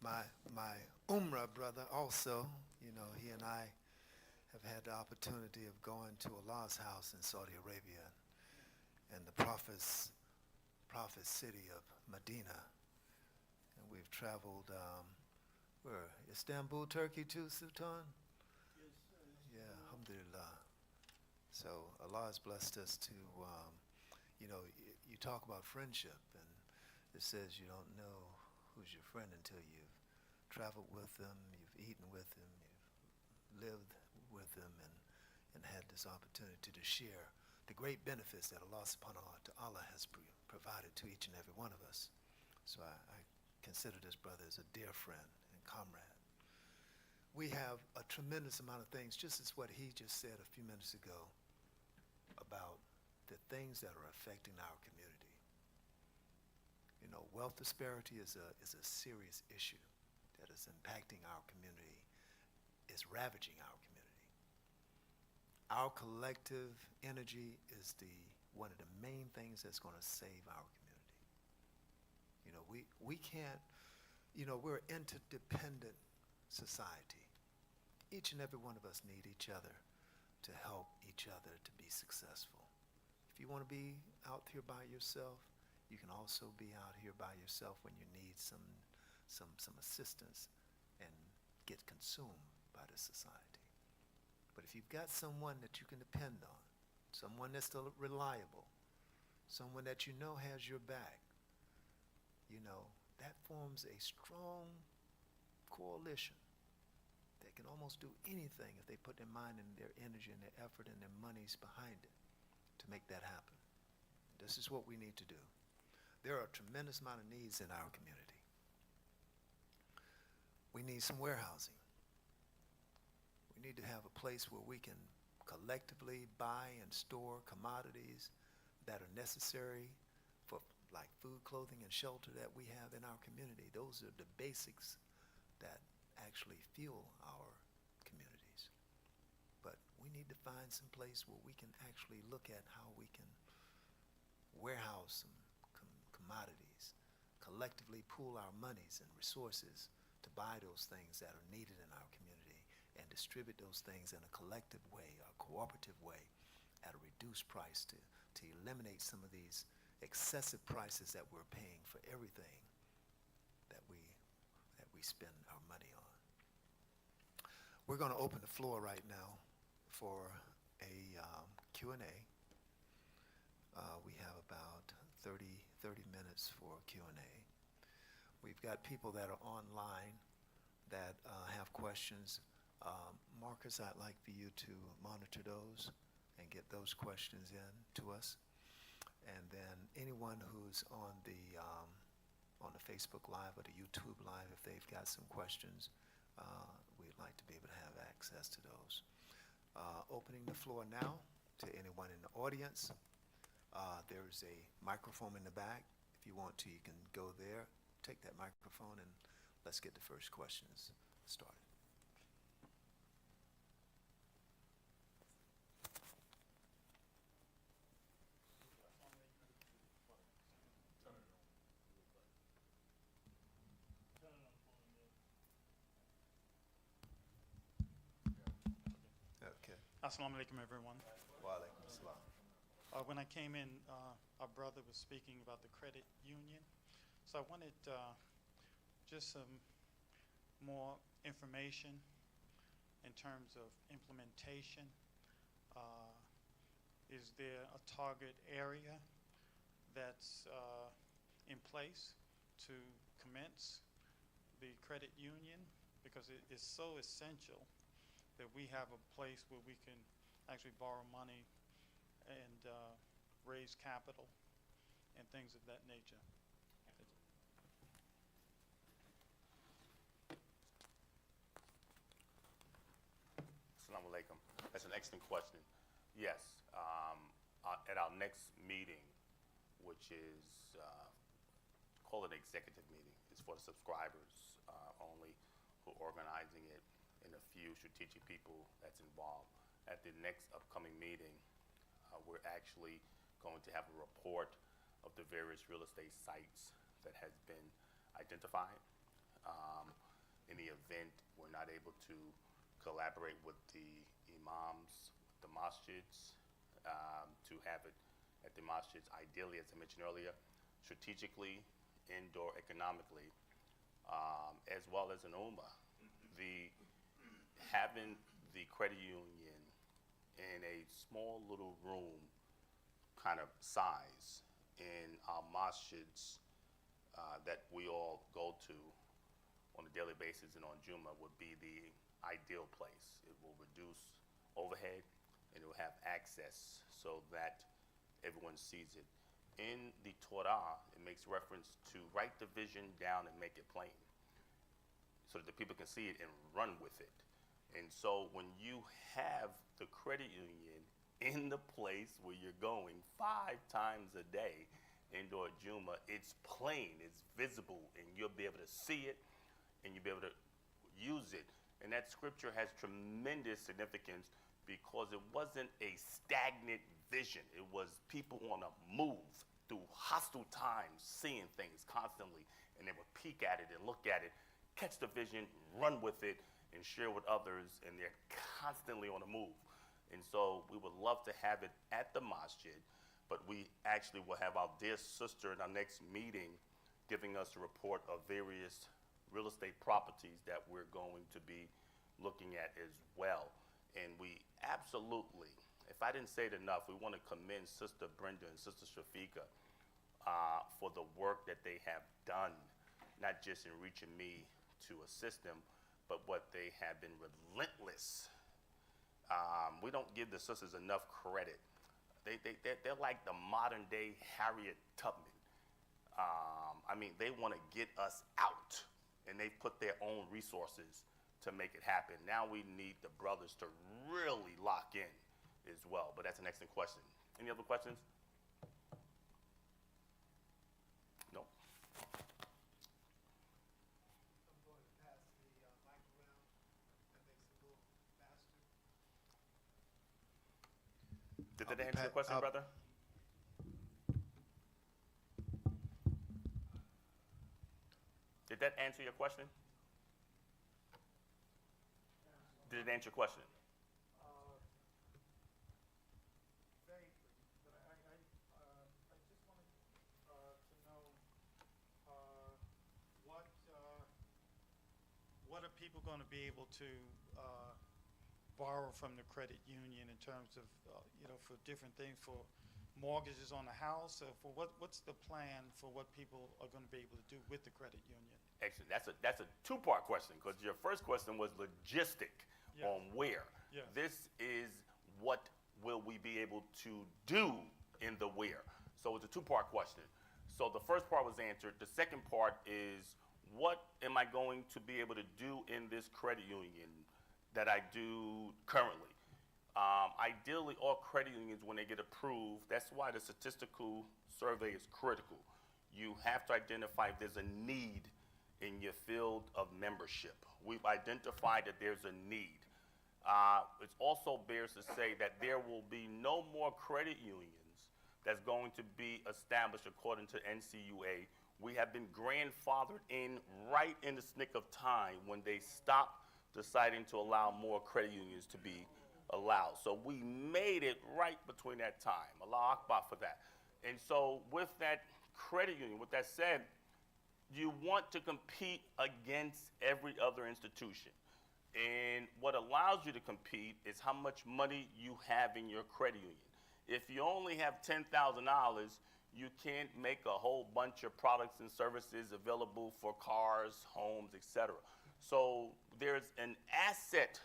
my Umrah brother also. You know, he and I have had the opportunity of going to Allah's house in Saudi Arabia and the prophet city of Medina. And we've traveled, where? Istanbul, Turkey too, Sultan? Yes, sir. Yeah, alhamdulillah. So Allah has blessed us to, you know, you talk about friendship, and it says you don't know who's your friend until you've traveled with them, you've eaten with them, you've lived with them, and had this opportunity to share the great benefits that Allah subhanahu wa ta'ala has provided to each and every one of us. So I consider this brother as a dear friend and comrade. We have a tremendous amount of things, just as what he just said a few minutes ago, about the things that are affecting our community. You know, wealth disparity is a serious issue that is impacting our community, is ravaging our community. Our collective energy is one of the main things that's going to save our community. You know, we can't, you know, we're an interdependent society. Each and every one of us need each other to help each other to be successful. If you want to be out here by yourself, you can also be out here by yourself when you need some assistance and get consumed by the society. But if you've got someone that you can depend on, someone that's still reliable, someone that you know has your back, you know, that forms a strong coalition that can almost do anything if they put their mind and their energy and their effort and their monies behind it to make that happen. This is what we need to do. There are a tremendous amount of needs in our community. We need some warehousing. We need to have a place where we can collectively buy and store commodities that are necessary for, like food, clothing, and shelter that we have in our community. Those are the basics that actually fuel our communities. But we need to find some place where we can actually look at how we can warehouse some commodities, collectively pool our monies and resources to buy those things that are needed in our community and distribute those things in a collective way, a cooperative way, at a reduced price to eliminate some of these excessive prices that we're paying for everything that we spend our money on. We're going to open the floor right now for a Q&A. We have about 30 minutes for Q&A. We've got people that are online that have questions. Marcus, I'd like for you to monitor those and get those questions in to us. And then anyone who's on the Facebook Live or the YouTube Live, if they've got some questions, we'd like to be able to have access to those. Opening the floor now to anyone in the audience. There's a microphone in the back. If you want to, you can go there, take that microphone, and let's get the first questions started. Okay. Assalamu alaikum, everyone. Wa alaikum assalam. When I came in, our brother was speaking about the credit union. So I wanted just some more information in terms of implementation. Is there a target area that's in place to commence the credit union? Because it is so essential that we have a place where we can actually borrow money and raise capital and things of that nature. Assalamu alaikum. That's an excellent question. Yes, at our next meeting, which is, call it an executive meeting, it's for the subscribers only, who are organizing it, and a few strategic people that's involved. At the next upcoming meeting, we're actually going to have a report of the various real estate sites that has been identified. In the event we're not able to collaborate with the imams, the masjids, to have it at the masjids, ideally, as I mentioned earlier, strategically, indoor, economically, as well as an ummah. Having the credit union in a small little room kind of size in our masjids that we all go to on a daily basis and on Juma would be the ideal place. It will reduce overhead and it will have access so that everyone sees it. In the Torah, it makes reference to write the vision down and make it plain so that the people can see it and run with it. And so when you have the credit union in the place where you're going 5 times a day, indoor Juma, it's plain, it's visible, and you'll be able to see it and you'll be able to use it. And that scripture has tremendous significance because it wasn't a stagnant vision. It was people on a move through hostile times, seeing things constantly, and they would peek at it and look at it, catch the vision, run with it, and share with others, and they're constantly on the move. And so we would love to have it at the masjid, but we actually will have our dear sister in our next meeting giving us a report of various real estate properties that we're going to be looking at as well. And we absolutely, if I didn't say it enough, we want to commend Sister Brenda and Sister Shafika for the work that they have done, not just in reaching me to assist them, but what they have been relentless. We don't give the sisters enough credit. They're like the modern day Harriet Tubman. I mean, they want to get us out, and they put their own resources to make it happen. Now we need the brothers to really lock in as well. But that's an excellent question. Any other questions? No? I'm going to pass the mic around. That makes it a little faster. Did that answer your question, brother? Did that answer your question? Did it answer your question? Vaguely, but I just wanted to know What are people going to be able to borrow from the credit union in terms of, for different things, for mortgages on a house, or for what's the plan for what people are going to be able to do with the credit union? Excellent. That's a two-part question, because your first question was logistic on where. Yes. This is what will we be able to do in the where. So it's a two-part question. So the first part was answered. The second part is, what am I going to be able to do in this credit union that I do currently? Ideally, all credit unions, when they get approved, that's why the statistical survey is critical. You have to identify if there's a need in your field of membership. We've identified that there's a need. It also bears to say that there will be no more credit unions that's going to be established according to NCUA. We have been grandfathered in right in the nick of time when they stopped deciding to allow more credit unions to be allowed. So we made it right between that time. Allah Akbar for that. And so with that credit union, with that said, you want to compete against every other institution. And what allows you to compete is how much money you have in your credit union. If you only have $10,000, you can't make a whole bunch of products and services available for cars, homes, etc. So there's an asset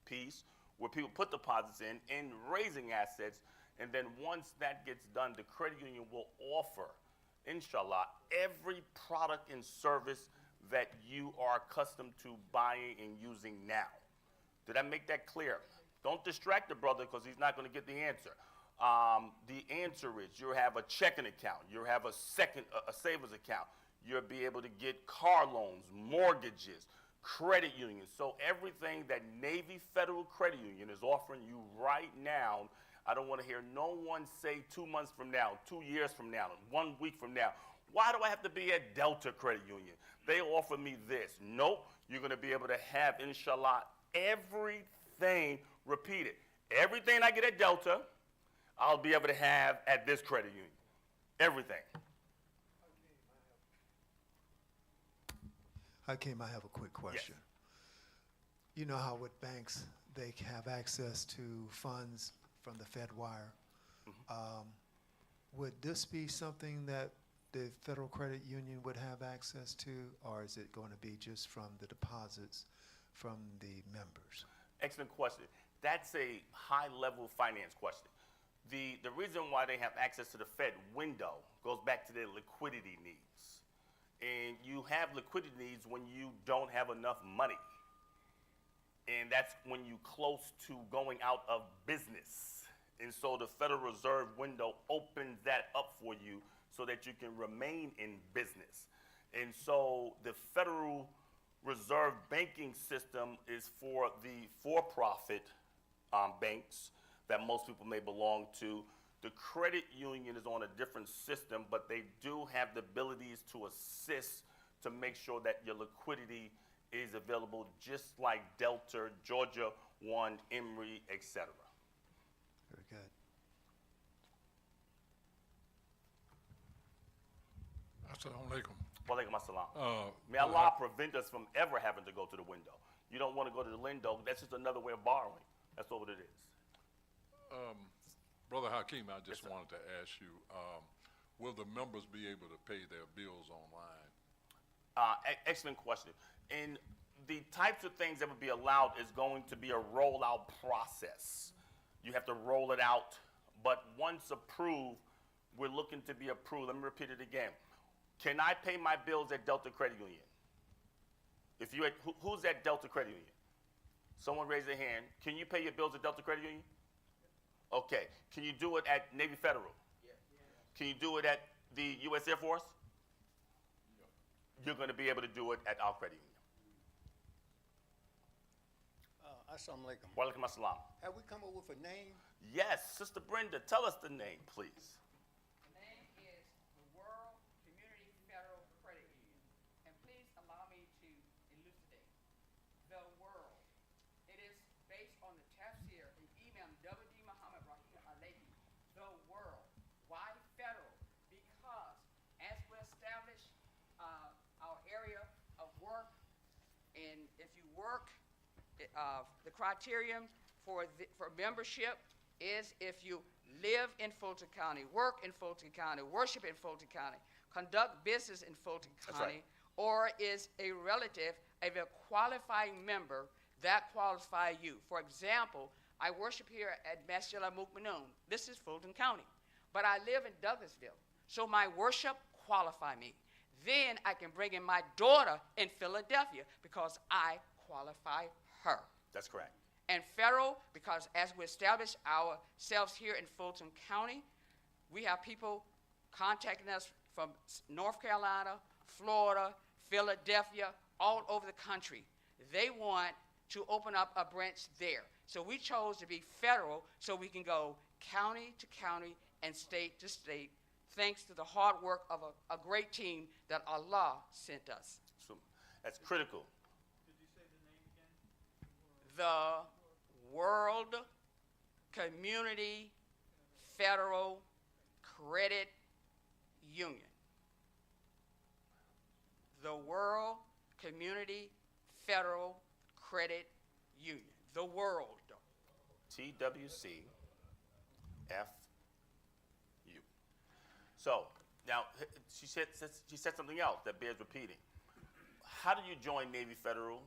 piece where people put deposits in raising assets, and then once that gets done, the credit union will offer inshallah, every product and service that you are accustomed to buying and using now. Did I make that clear? Don't distract the brother because he's not going to get the answer. The answer is you have a checking account, you have a savings account, you'll be able to get car loans, mortgages, credit unions. So everything that Navy Federal Credit Union is offering you right now, I don't want to hear no one say 2 months from now, 2 years from now, 1 week from now, why do I have to be at Delta Credit Union? They offer me this. Nope, you're going to be able to have, inshallah, everything repeated. Everything I get at Delta, I'll be able to have at this credit union. Everything. Hakeem, I have a quick question. You know how with banks, they have access to funds from the FedWire. Would this be something that the Federal Credit Union would have access to, or is it going to be just from the deposits from the members? Excellent question. That's a high-level finance question. The reason why they have access to the Fed window goes back to their liquidity needs. And you have liquidity needs when you don't have enough money. And that's when you close to going out of business. And so the Federal Reserve window opens that up for you so that you can remain in business. And so the Federal Reserve banking system is for the for-profit banks that most people may belong to. The credit union is on a different system, but they do have the abilities to assist to make sure that your liquidity is available, just like Delta, Georgia One, Emory, etc. Very good. Assalamu alaikum. Walaikum assalam. May Allah prevent us from ever having to go to the window. You don't want to go to the window. That's just another way of borrowing. That's all it is. Brother Hakeem, I just Yes, sir. wanted to ask you, will the members be able to pay their bills online? Excellent question. And the types of things that would be allowed is going to be a rollout process. You have to roll it out, but once approved, we're looking to be approved. Let me repeat it again. Can I pay my bills at Delta Credit Union? If you who's at Delta Credit Union? Someone raise their hand. Can you pay your bills at Delta Credit Union? Okay. Can you do it at Navy Federal? Yes. Can you do it at the U.S. Air Force? You're going to be able to do it at our credit union. Assalamu alaikum. Walaikum assalam. Have we come up with a name? Yes, Sister Brenda, tell us the name, please. The name is the World Community Federal Credit Union. And please allow me to elucidate. The world. It is based on the tafsir in Imam W.D. Muhammad Rahim Alayhi. The world. Why federal? Because as we establish our area of work, and if you work, the criterion for membership is if you live in Fulton County, work in Fulton County, worship in Fulton County, conduct business in Fulton That's County, right. or is a relative of a qualifying member that qualify you. For example, I worship here at Masjid al-Mu'minun. This is Fulton County, but I live in Douglasville, so my worship qualify me. Then I can bring in my daughter in Philadelphia because I qualify her. That's correct. And federal, because as we establish ourselves here in Fulton County, we have people contacting us from North Carolina, Florida, Philadelphia, all over the country. They want to open up a branch there. So we chose to be federal so we can go county to county and state to state, thanks to the hard work of a great team that Allah sent us. So that's critical. The World Community Federal Credit Union. The World Community Federal Credit Union. The world. TWCFU. So now she said something else that bears repeating. How do you join Navy Federal?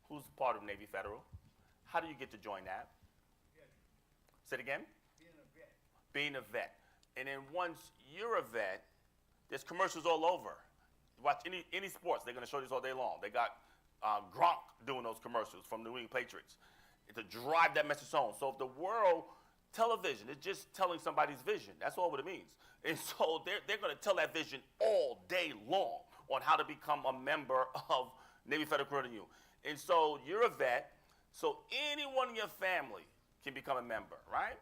Who's part of Navy Federal? How do you get to join that? Say it again? Being a vet. And then once you're a vet, there's commercials all over. Watch any sports, they're going to show this all day long. They got Gronk doing those commercials from the New England Patriots to drive that message home. So if the world television is just telling somebody's vision, that's all what it means. And so they're going to tell that vision all day long on how to become a member of Navy Federal Credit Union. And so you're a vet, so anyone in your family can become a member, right?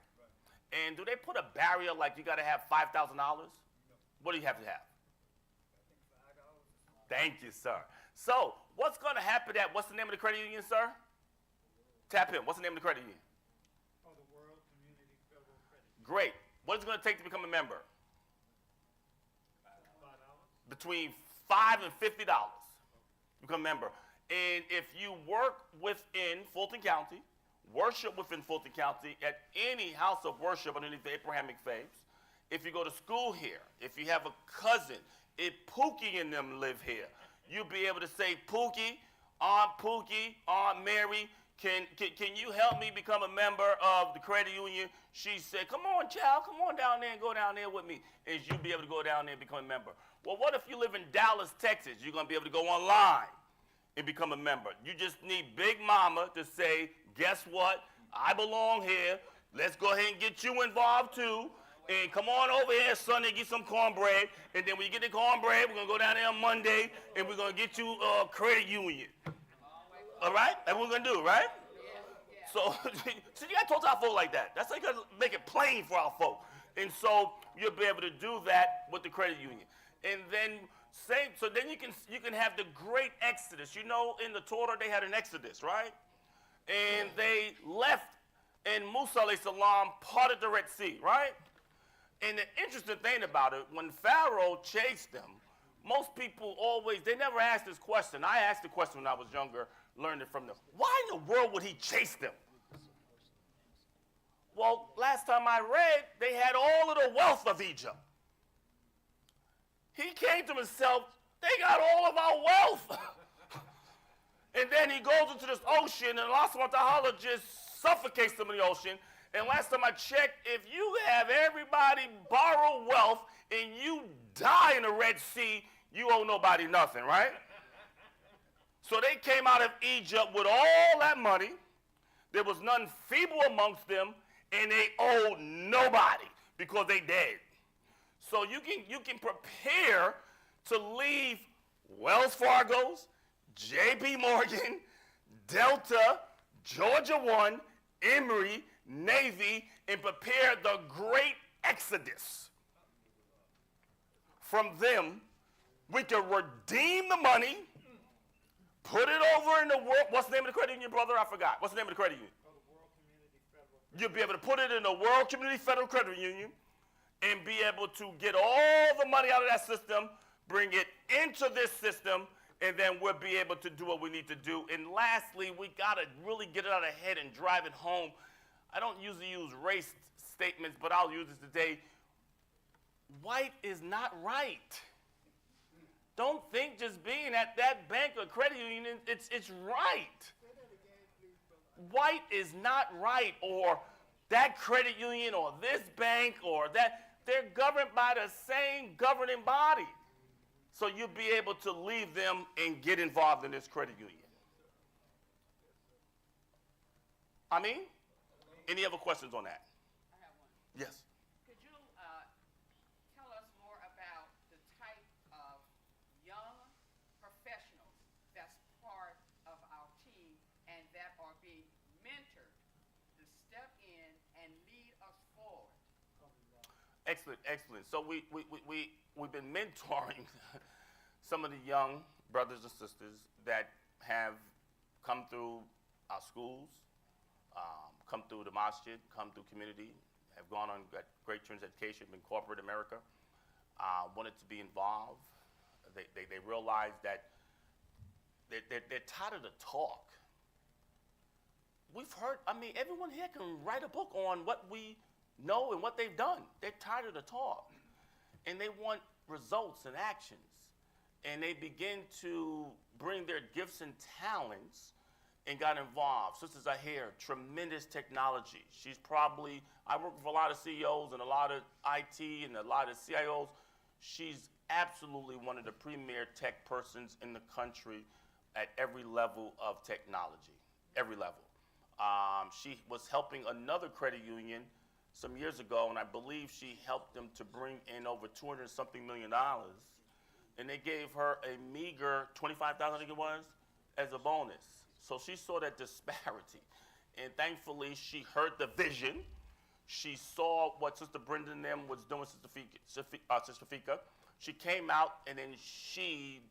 And do they put a barrier like you got to have $5,000? What do you have to have? Thank you, sir. So what's going to happen what's the name of the credit union, sir? Tap in. What's the name of the credit union? Oh, the World Community Federal Credit Union. Great. What is it going to take to become a member? $5. Between $5 and $50 to become a member. And if you work within Fulton County, worship within Fulton County at any house of worship underneath the Abrahamic faiths, if you go to school here, if you have a cousin, if Pookie and them live here, you'll be able to say, Pookie, Aunt Mary, can you help me become a member of the credit union? She said, come on, child, come on down there and go down there with me. And you'll be able to go down there and become a member. Well, what if you live in Dallas, Texas? You're going to be able to go online and become a member. You just need Big Mama to say, guess what? I belong here. Let's go ahead and get you involved too. And come on over here Sunday, get some cornbread. And then when you get the cornbread, we're going to go down there on Monday, and we're going to get you a credit union. All right? That's what we're going to do, right? So, so you got to talk to our folk like that. That's like you got to make it plain for our folk. And so you'll be able to do that with the credit union. And then so then you can have the great exodus. You know, in the Torah they had an exodus, right? And they left, and Musa alayhi salam parted the Red Sea, right? And the interesting thing about it, when Pharaoh chased them, most people they never asked this question. I asked the question when I was younger, learned it from them. Why in the world would he chase them? Well, last time I read, they had all of the wealth of Egypt. He came to himself, they got all of our wealth. And then he goes into this ocean, and Allah subhanahu wa ta'ala just suffocates them in the ocean. And last time I checked, if you have everybody borrow wealth and you die in the Red Sea, you owe nobody nothing, right? So they came out of Egypt with all that money. There was none feeble amongst them, and they owed nobody because they dead. So you can prepare to leave Wells Fargo's, J.P. Morgan, Delta, Georgia One, Emory, Navy, and prepare the great exodus. From them, we can redeem the money, put it over in the world. What's the name of the credit union, brother? I forgot. What's the name of the credit union? Oh, the World Community Federal. You'll be able to put it in the World Community Federal Credit Union and be able to get all the money out of that system, bring it into this system, and then we'll be able to do what we need to do. And lastly, we got to really get it out of head and drive it home. I don't usually use race statements, but I'll use it today. White is not right. Don't think just being at that bank or credit union, it's right. White is not right, or that credit union or this bank or that. They're governed by the same governing body. So you'll be able to leave them and get involved in this credit union. I mean, any other questions on that? I have one. Yes. Could you tell us more about the type of young professionals that's part of our team and that are being mentored to step in and lead us forward? Excellent, excellent. So we've been mentoring some of the young brothers and sisters that have come through our schools, come through the masjid, come through community, have gone on, got great trends education in corporate America, wanted to be involved. They realized that they're tired of the talk. We've heard, I mean, everyone here can write a book on what we know and what they've done. They're tired of the talk. And they want results and actions. And they begin to bring their gifts and talents and got involved. Sisters are here, tremendous technology. She's probably, I work with a lot of CEOs and a lot of IT and a lot of CIOs. She's absolutely one of the premier tech persons in the country at every level of technology, every level. She was helping another credit union some years ago, and I believe she helped them to bring in over $200-something million. And they gave her a meager $25,000, I think it was, as a bonus. So she saw that disparity. And thankfully, she heard the vision. She saw what Sister Brenda and them was doing, Sister Fika. She came out, and then she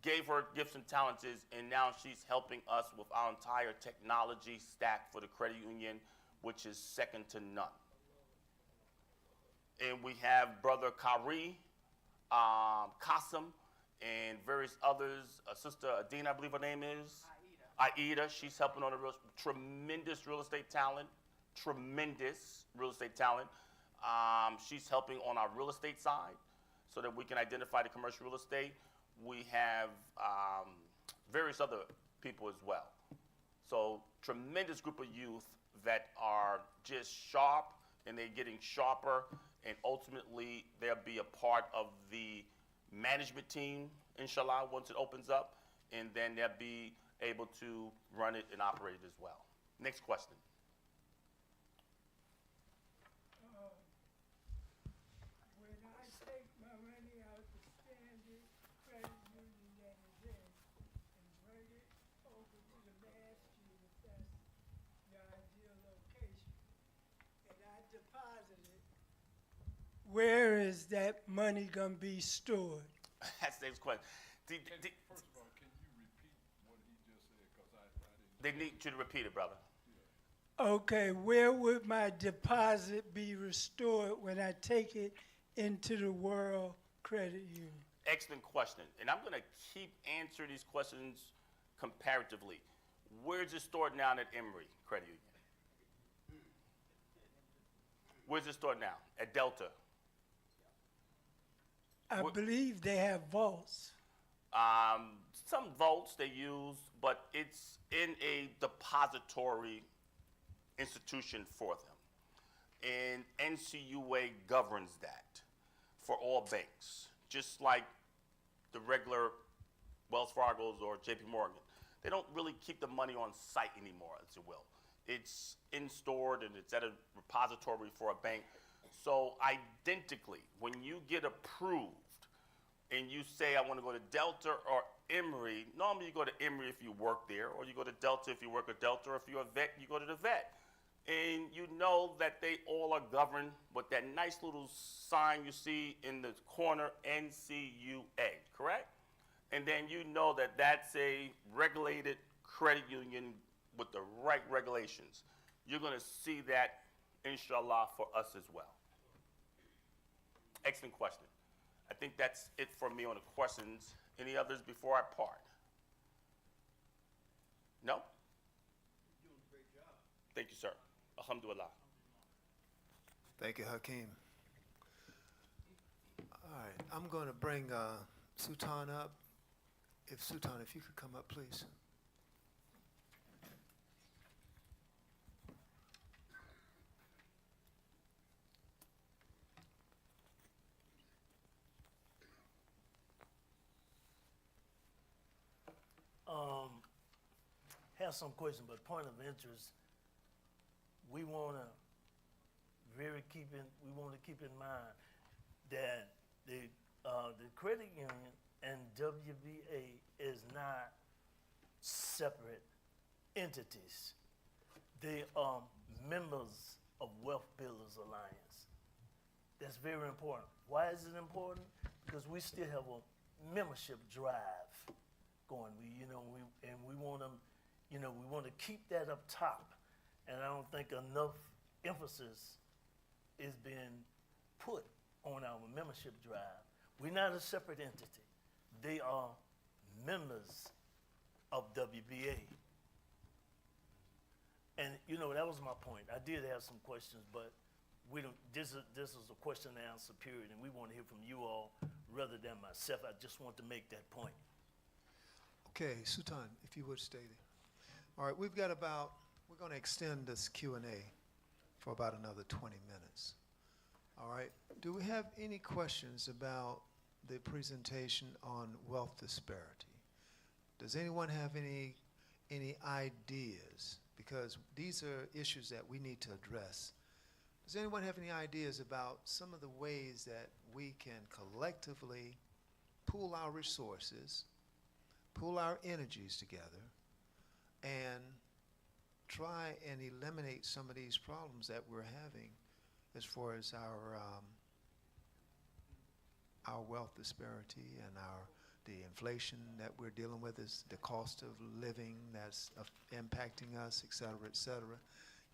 gave her gifts and talents, and now she's helping us with our entire technology stack for the credit union, which is second to none. And we have Brother Kari, Qasim, and various others. Sister Adina, I believe her name is. Aida. She's helping on tremendous real estate talent. Tremendous real estate talent. She's helping on our real estate side so that we can identify the commercial real estate. We have various other people as well. So tremendous group of youth that are just sharp, and they're getting sharper, and ultimately they'll be a part of the management team, inshallah, once it opens up, and then they'll be able to run it and operate it as well. Next question. When I take my money out the standard credit union that is in and bring it over to the basket, if that's your ideal location, and I deposit it, where is that money gonna be stored? That's the next question. First of all, can you repeat what he just said? Because I didn't. They need you to repeat it, brother. Okay, where would my deposit be restored when I take it into the World Credit Union? Excellent question. And I'm going to keep answering these questions comparatively. Where's it stored now at Emory Credit Union? Where's it stored now? At Delta? I believe they have vaults. Some vaults they use, but it's in a depository institution for them. And NCUA governs that for all banks, just like the regular Wells Fargo's or JP Morgan. They don't really keep the money on site anymore, as you will. It's in-stored and it's at a repository for a bank. So identically, when you get approved and you say, I want to go to Delta or Emory, normally you go to Emory if you work there, or you go to Delta if you work at Delta, or if you're a vet, you go to the vet. And you know that they all are governed with that nice little sign you see in the corner, NCUA, correct? And then you know that that's a regulated credit union with the right regulations. You're going to see that, inshallah, for us as well. Excellent question. I think that's it for me on the questions. Any others before I part? No? You're doing a great job. Thank you, sir. Alhamdulillah. Thank you, Hakeem. All right, I'm going to bring Sultan up. Sultan, if you could come up, please. Have some questions, but point of interest, we want to keep in mind that the credit union and WBA is not separate entities. They are members of Wealth Builders Alliance. That's very important. Why is it important? Because we still have a membership drive going. We want them. We want to keep that up top, and I don't think enough emphasis is being put on our membership drive. We're not a separate entity. They are members of WBA. And that was my point. I did have some questions, but we don't. This is a question and answer period, and we want to hear from you all rather than myself. I just want to make that point. Okay, Sultan, if you would stay there. All right, we've got about, we're going to extend this Q&A for about another 20 minutes. All right, do we have any questions about the presentation on wealth disparity? Does anyone have any ideas? Because these are issues that we need to address. Does anyone have any ideas about some of the ways that we can collectively pool our resources, pool our energies together, and try and eliminate some of these problems that we're having as far as our wealth disparity and the inflation that we're dealing with, is the cost of living that's impacting us, et cetera,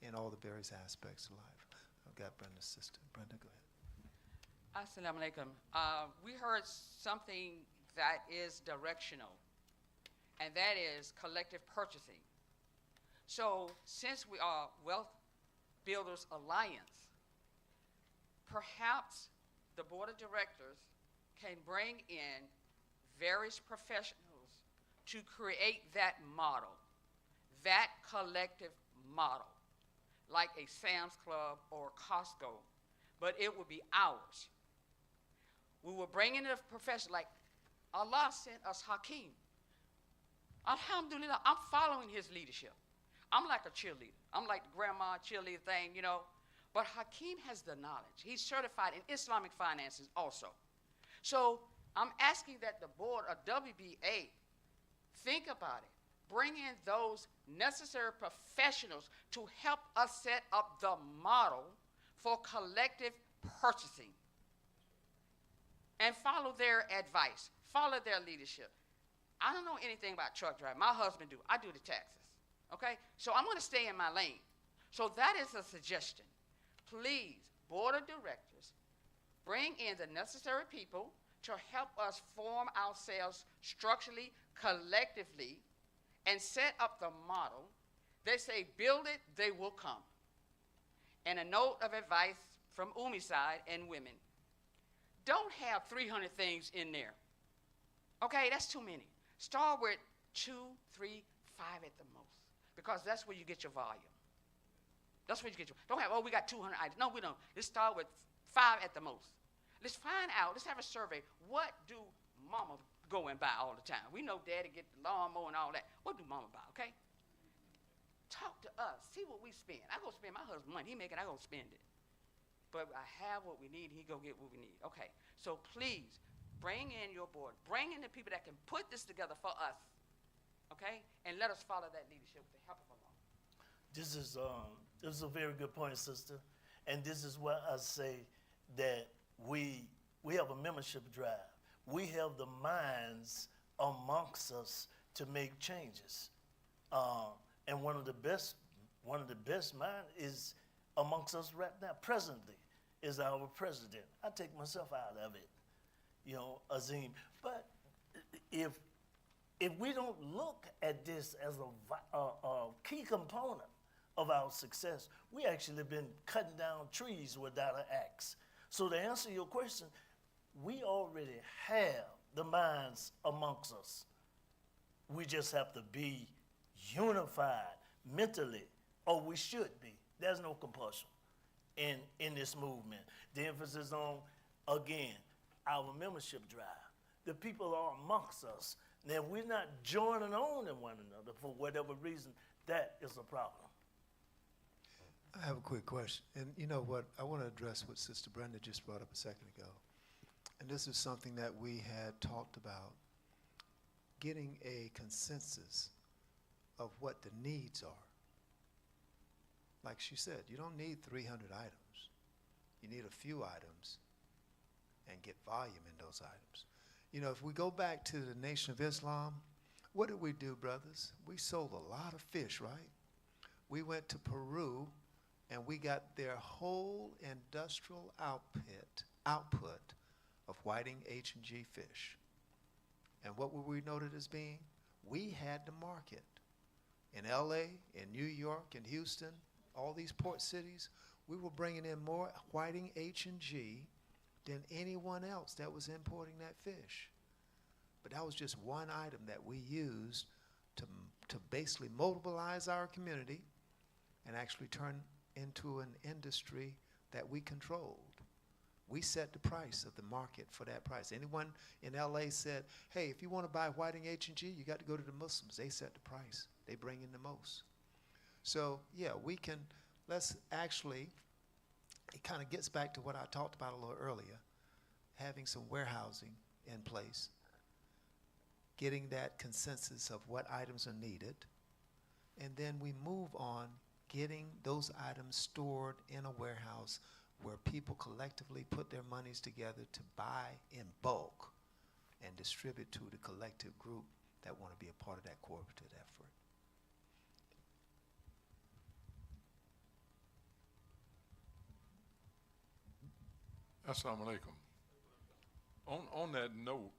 in all the various aspects of life. I've got Brenda's sister. Brenda, go ahead. Assalamu alaikum. We heard something that is directional, and that is collective purchasing. So since we are Wealth Builders Alliance, perhaps the board of directors can bring in various professionals to create that model, that collective model, like a Sam's Club or Costco, but it would be ours. We will bring in a professional, like Allah sent us Hakeem. Alhamdulillah, I'm following his leadership. I'm like a cheerleader. I'm like the grandma cheerleader thing, you know. But Hakeem has the knowledge. He's certified in Islamic finances also. So I'm asking that the board of WBA think about it. Bring in those necessary professionals to help us set up the model for collective purchasing. And follow their advice. Follow their leadership. I don't know anything about truck driving. My husband do. I do the taxes. Okay? So I'm going to stay in my lane. So that is a suggestion. Please, board of directors, bring in the necessary people to help us form ourselves structurally, collectively, and set up the model. They say, build it, they will come. And a note of advice from Umi's side and women. Don't have 300 things in there. Okay, that's too many. Start with 2, 3, 5 at the most, because that's where you get your volume. That's where you get your, don't have, oh, we got 200 items. No, we don't. Let's start with 5 at the most. Let's find out, let's have a survey. What do mama go and buy all the time? We know daddy get the lawnmower and all that. What do mama buy, okay? Talk to us, see what we spend. I go spend my husband's money, he make it, I go spend it. But I have what we need, he go get what we need. Okay, so please, bring in your board. Bring in the people that can put this together for us, okay? And let us follow that leadership with the help of Allah. This is a very good point, sister. And this is why I say that we have a membership drive. We have the minds amongst us to make changes. And one of the best minds is amongst us right now, presently, is our president. I take myself out of it, you know, Azim. But if we don't look at this as a key component of our success, we actually have been cutting down trees without an axe. So to answer your question, we already have the minds amongst us. We just have to be unified mentally, or we should be. There's no compulsion in this movement. The emphasis on, again, our membership drive. The people are amongst us. Now, if we're not joining on in one another for whatever reason, that is a problem. I have a quick question. And you know what? I want to address what Sister Brenda just brought up a second ago. And this is something that we had talked about, getting a consensus of what the needs are. Like she said, you don't need 300 items. You need a few items and get volume in those items. You know, if we go back to the Nation of Islam, what did we do, brothers? We sold a lot of fish, right? We went to Peru and we got their whole industrial output of whiting H&G fish. And what were we noted as being? We had the market. In LA, in New York, in Houston, all these port cities, we were bringing in more whiting H&G than anyone else that was importing that fish. But that was just one item that we used to basically mobilize our community and actually turn into an industry that we controlled. We set the price of the market for that price. Anyone in LA said, hey, if you want to buy Whiting H&G, you got to go to the Muslims. They set the price. They bring in the most. So, yeah, we can, let's actually, it kind of gets back to what I talked about a little earlier, having some warehousing in place, getting that consensus of what items are needed, and then we move on getting those items stored in a warehouse where people collectively put their monies together to buy in bulk and distribute to the collective group that want to be a part of that cooperative effort. Assalamu alaikum. On that note,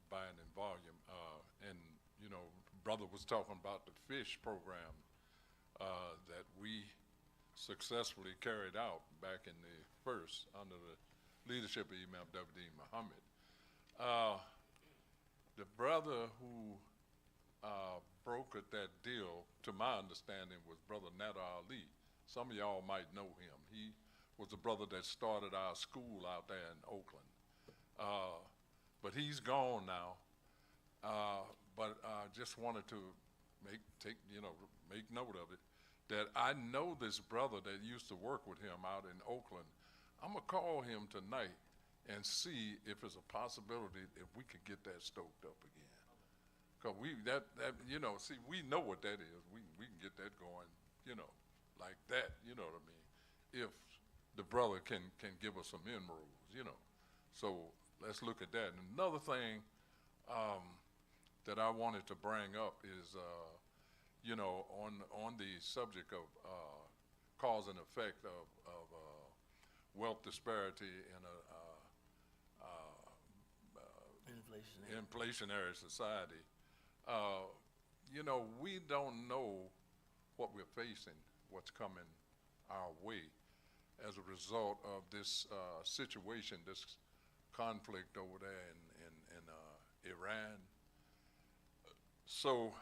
buying in volume, and you know, brother was talking about the fish program that we successfully carried out back in the first under the leadership of Imam Dawood Muhammad. The brother who brokered that deal, to my understanding, was Brother Nader Ali. Some of y'all might know him. He was the brother that started our school out there in Oakland. But he's gone now. But I just wanted to make note of it, that I know this brother that used to work with him out in Oakland. I'm gonna call him tonight and see if it's a possibility if we could get that stoked up again. Cause we see, we know what that is. We can get that going, like that, you know what I mean? If the brother can give us some inroads, So let's look at that. And another thing that I wanted to bring up is, on the subject of cause and effect of wealth disparity in a inflationary society. We don't know what we're facing, what's coming our way as a result of this situation, this conflict over there in Iran. So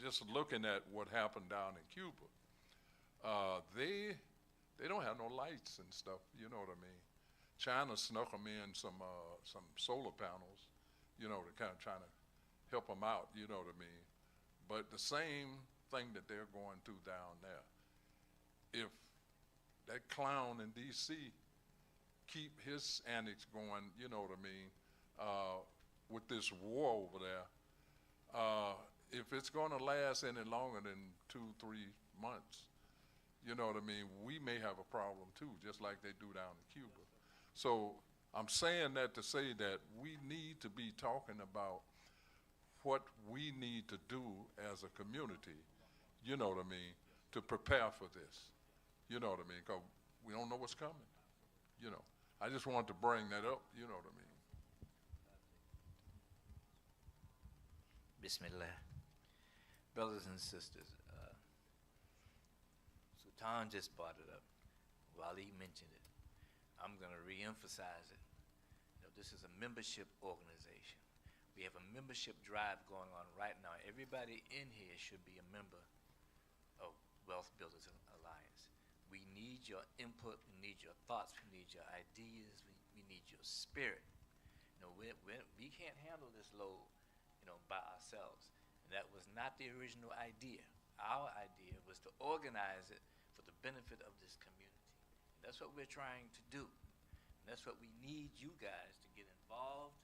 just looking at what happened down in Cuba, they don't have no lights and stuff, you know what I mean? China snuck them in some solar panels, to kind of trying to help them out, you know what I mean? But the same thing that they're going through down there, if that clown in D.C. keep his antics going, you know what I mean, with this war over there, if it's going to last any longer than 2-3 months, you know what I mean, we may have a problem too, just like they do down in Cuba. So I'm saying that to say that we need to be talking about what we need to do as a community, you know what I mean, to prepare for this, you know what I mean, because we don't know what's coming, I just wanted to bring that up, you know what I mean. Bismillah. Brothers and sisters, Sultan just brought it up. Wali mentioned it. I'm going to re-emphasize it. This is a membership organization. We have a membership drive going on right now. Everybody in here should be a member of Wealth Builders Alliance. We need your input. We need your thoughts. We need your ideas. We need your spirit. We can't handle this load, by ourselves. And that was not the original idea. Our idea was to organize it for the benefit of this community. And that's what we're trying to do. And that's what we need you guys to get involved,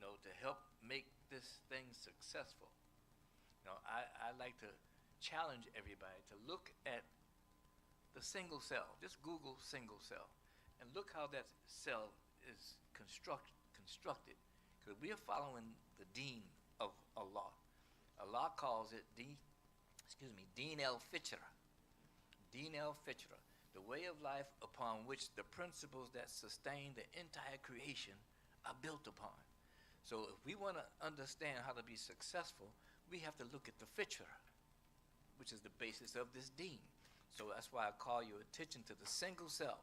to help make this thing successful. I like to challenge everybody to look at the single cell. Just Google single cell and look how that cell is constructed. Because we are following the deen of Allah. Allah calls it Deen el-Fitra. Deen el-Fitra, the way of life upon which the principles that sustain the entire creation are built upon. So if we want to understand how to be successful, we have to look at the Fitra, which is the basis of this deen. So that's why I call your attention to the single cell.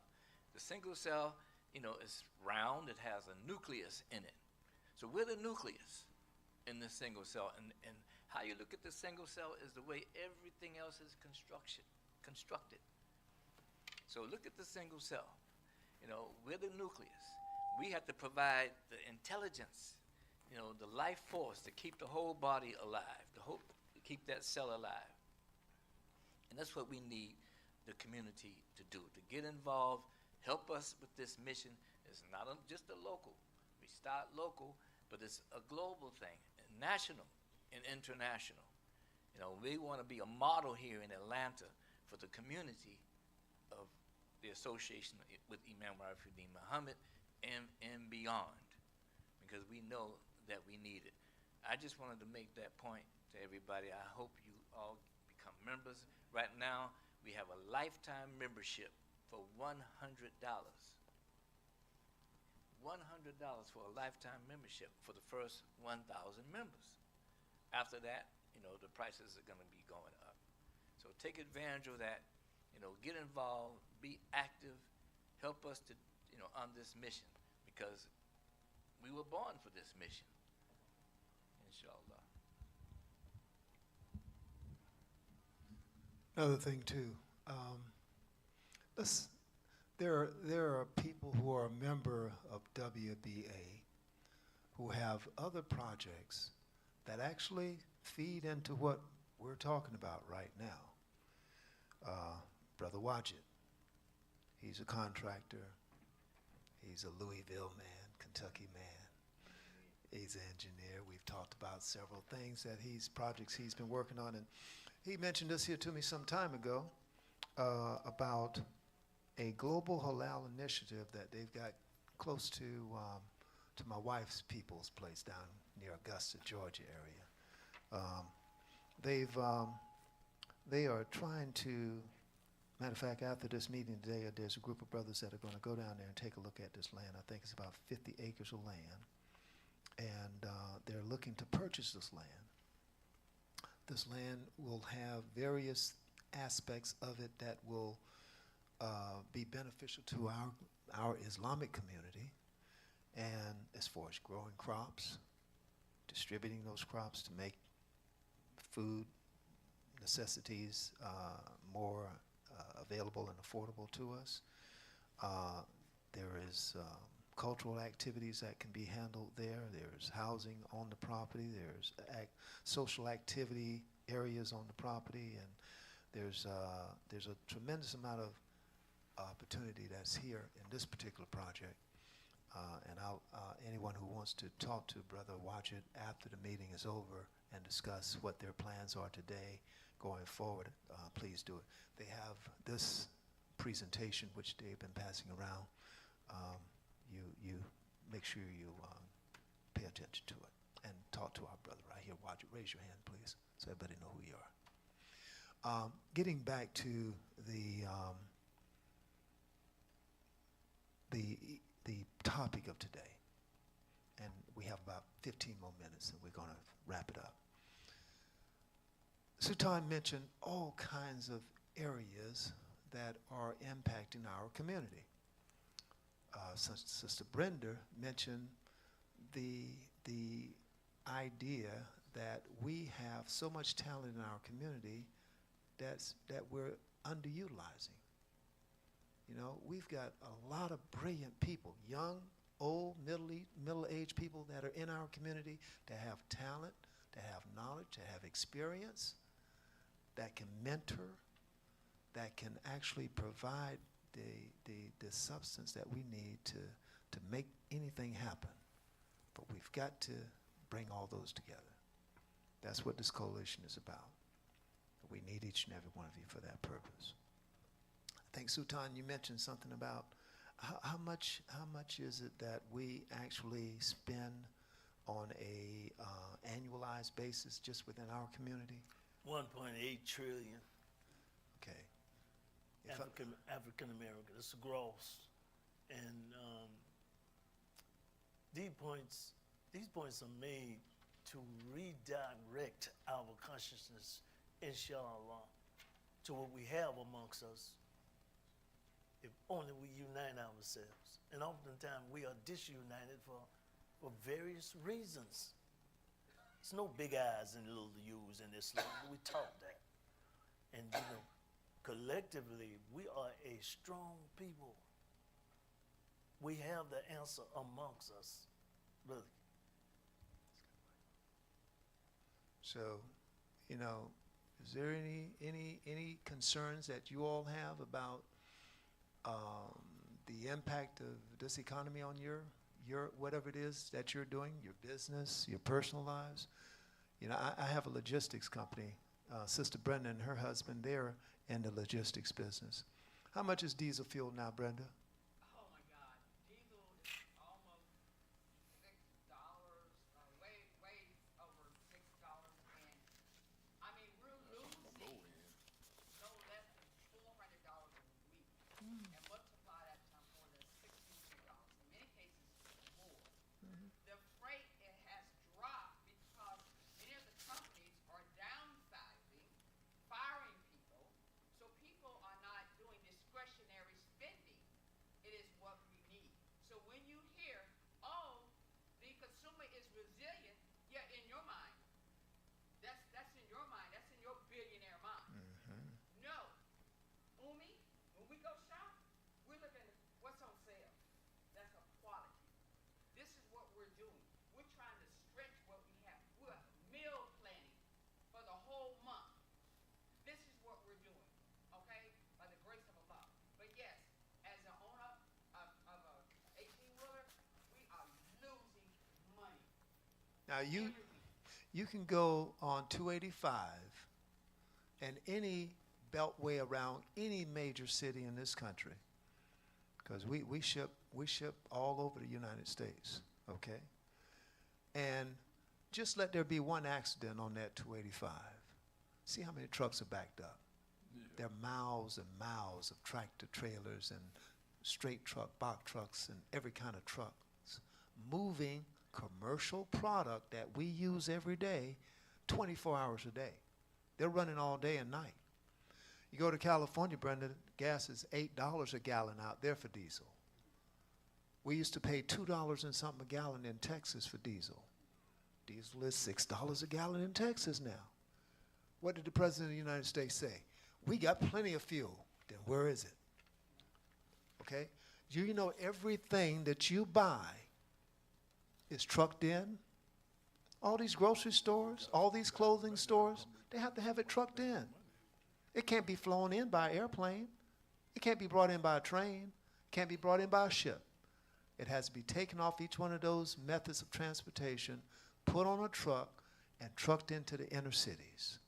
The single cell, is round. It has a nucleus in it. So we're the nucleus in this single cell. And How you look at the single cell is the way everything else is constructed. So look at the single cell. You know, we're the nucleus. We have to provide the intelligence, you know, the life force to keep the whole body alive, to keep that cell alive. And that's what we need the community to do, to get involved, help us with this mission. It's not just a local. We start local, but it's a global thing, national and international. You know, we want to be a model here in Atlanta for the community of the association with Imam Rafiuddin Muhammad and beyond, because we know that we need it. I just wanted to make that point to everybody. I hope you all become members. Right now, we have a lifetime membership for $100. $100 for a lifetime membership for the first 1,000 members. After that, you know, the prices are going to be going up. So take advantage of that, you know, get involved, be active, help us to, you know, on this mission, because we were born for this mission, inshallah. Another thing too, there are people who are a member of WBA who have other projects that actually feed into what we're talking about right now. Brother Wajid, he's a contractor. He's a Louisville man, Kentucky man. He's an engineer. We've talked about several things projects he's been working on, and he mentioned this here to me some time ago about a global halal initiative that they've got close to my wife's people's place down near Augusta, Georgia area. They are trying to, matter of fact, after this meeting today, there's a group of brothers that are going to go down there and take a look at this land. I think it's about 50 acres of land, and they're looking to purchase this land. This land will have various aspects of it that will be beneficial to our Islamic community, and as far as growing crops, distributing those crops to make food necessities more available and affordable to us. There is cultural activities that can be handled there. There's housing on the property. There's social activity areas on the property, and there's a tremendous amount of opportunity that's here in this particular project. And anyone who wants to talk to Brother Wajid after the meeting is over and discuss what their plans are today going forward, please do it. They have this presentation which they've been passing around. You make sure you pay attention to it and talk to our brother right here. Wajid, raise your hand, please, so everybody know who you are. Getting back to the topic of today, and we have about 15 more minutes and we're going to wrap it up. Sultan mentioned all kinds of areas that are impacting our community. Sister Brenda mentioned the idea that we have so much talent in our community that we're underutilizing. You know, we've got a lot of brilliant people, young, old, middle-aged people that are in our community that have talent, that have knowledge, that have experience, that can mentor, that can actually provide the substance that we need to make anything happen. But we've got to bring all those together. That's what this coalition is about. We need each and every one of you for that purpose. I think, Sultan, you mentioned something about how much is it that we actually spend on a annualized basis just within our community? 1.8 trillion. Okay. African American. It's gross, and these points are made to redirect our consciousness, inshallah, to what we have amongst us. If only we unite ourselves, and oftentimes we are disunited for various reasons. There's no big eyes and little U's in this land. We taught that. And you know, collectively, we are a strong people. We have the answer amongst us, really. So, you know, is there any concerns that you all have about the impact of this economy on your whatever it is that you're doing, your business, your personal lives? You know, I have a logistics company. Sister Brenda and her husband, they're in the logistics business. How much is diesel fuel now, Brenda? Oh my God, diesel is almost $6, way over $6, and I mean we're losing no less than $400 a week, and multiply that times more than $63. In many cases, more. The freight it has dropped because many of the companies are downsizing, firing people, so people are not doing discretionary spending. It is what we need. So when you hear, oh, the consumer is resilient, yeah, in your mind, that's in your mind, that's in your billionaire mind. No, Umi, when we go shop, we're looking at what's on sale. That's a quality. This is what we're doing. We're trying to stretch what we have. We're meal planning for the whole month. This is what we're doing, okay? By the grace of Allah. But yes, as an owner of a 18-wheeler, we are losing money Now every week. you can go on 285 and any beltway around any major city in this country, because we ship all over the United States, okay? And just let there be one accident on that 285. See how many trucks are backed up. Yeah. There are miles and miles of tractor trailers and straight truck, box trucks, and every kind of trucks moving commercial product that we use every day, 24 hours a day. They're running all day and night. You go to California, Brenda, gas is $8 a gallon out there for diesel. We used to pay $2 and something a gallon in Texas for diesel. Diesel is $6 a gallon in Texas now. What did the President of the United States say? We got plenty of fuel. Then where is it? Okay? You know everything that you buy is trucked in. All these grocery stores, all these clothing stores, they have to have it trucked in. It can't be flown in by airplane. It can't be brought in by a train. It can't be brought in by a ship. It has to be taken off each one of those methods of transportation, put on a truck, and trucked into the inner cities.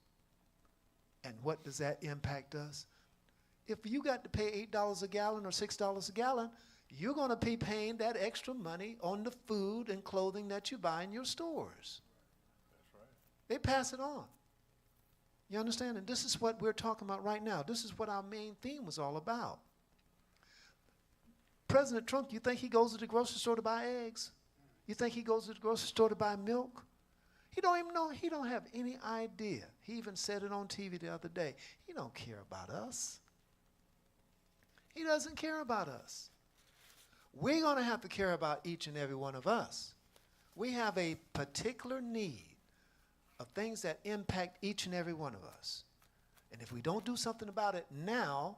And what does that impact us? If you got to pay $8 a gallon or $6 a gallon, you're going to be paying that extra money on the food and clothing that you buy in your stores. That's right. They pass it on. You understand? And this is what we're talking about right now. This is what our main theme was all about. President Trump, you think he goes to the grocery store to buy eggs? You think he goes to the grocery store to buy milk? He don't even know. He don't have any idea. He even said it on TV the other day. He don't care about us. He doesn't care about us. We're going to have to care about each and every one of us. We have a particular need of things that impact each and every one of us. And if we don't do something about it now,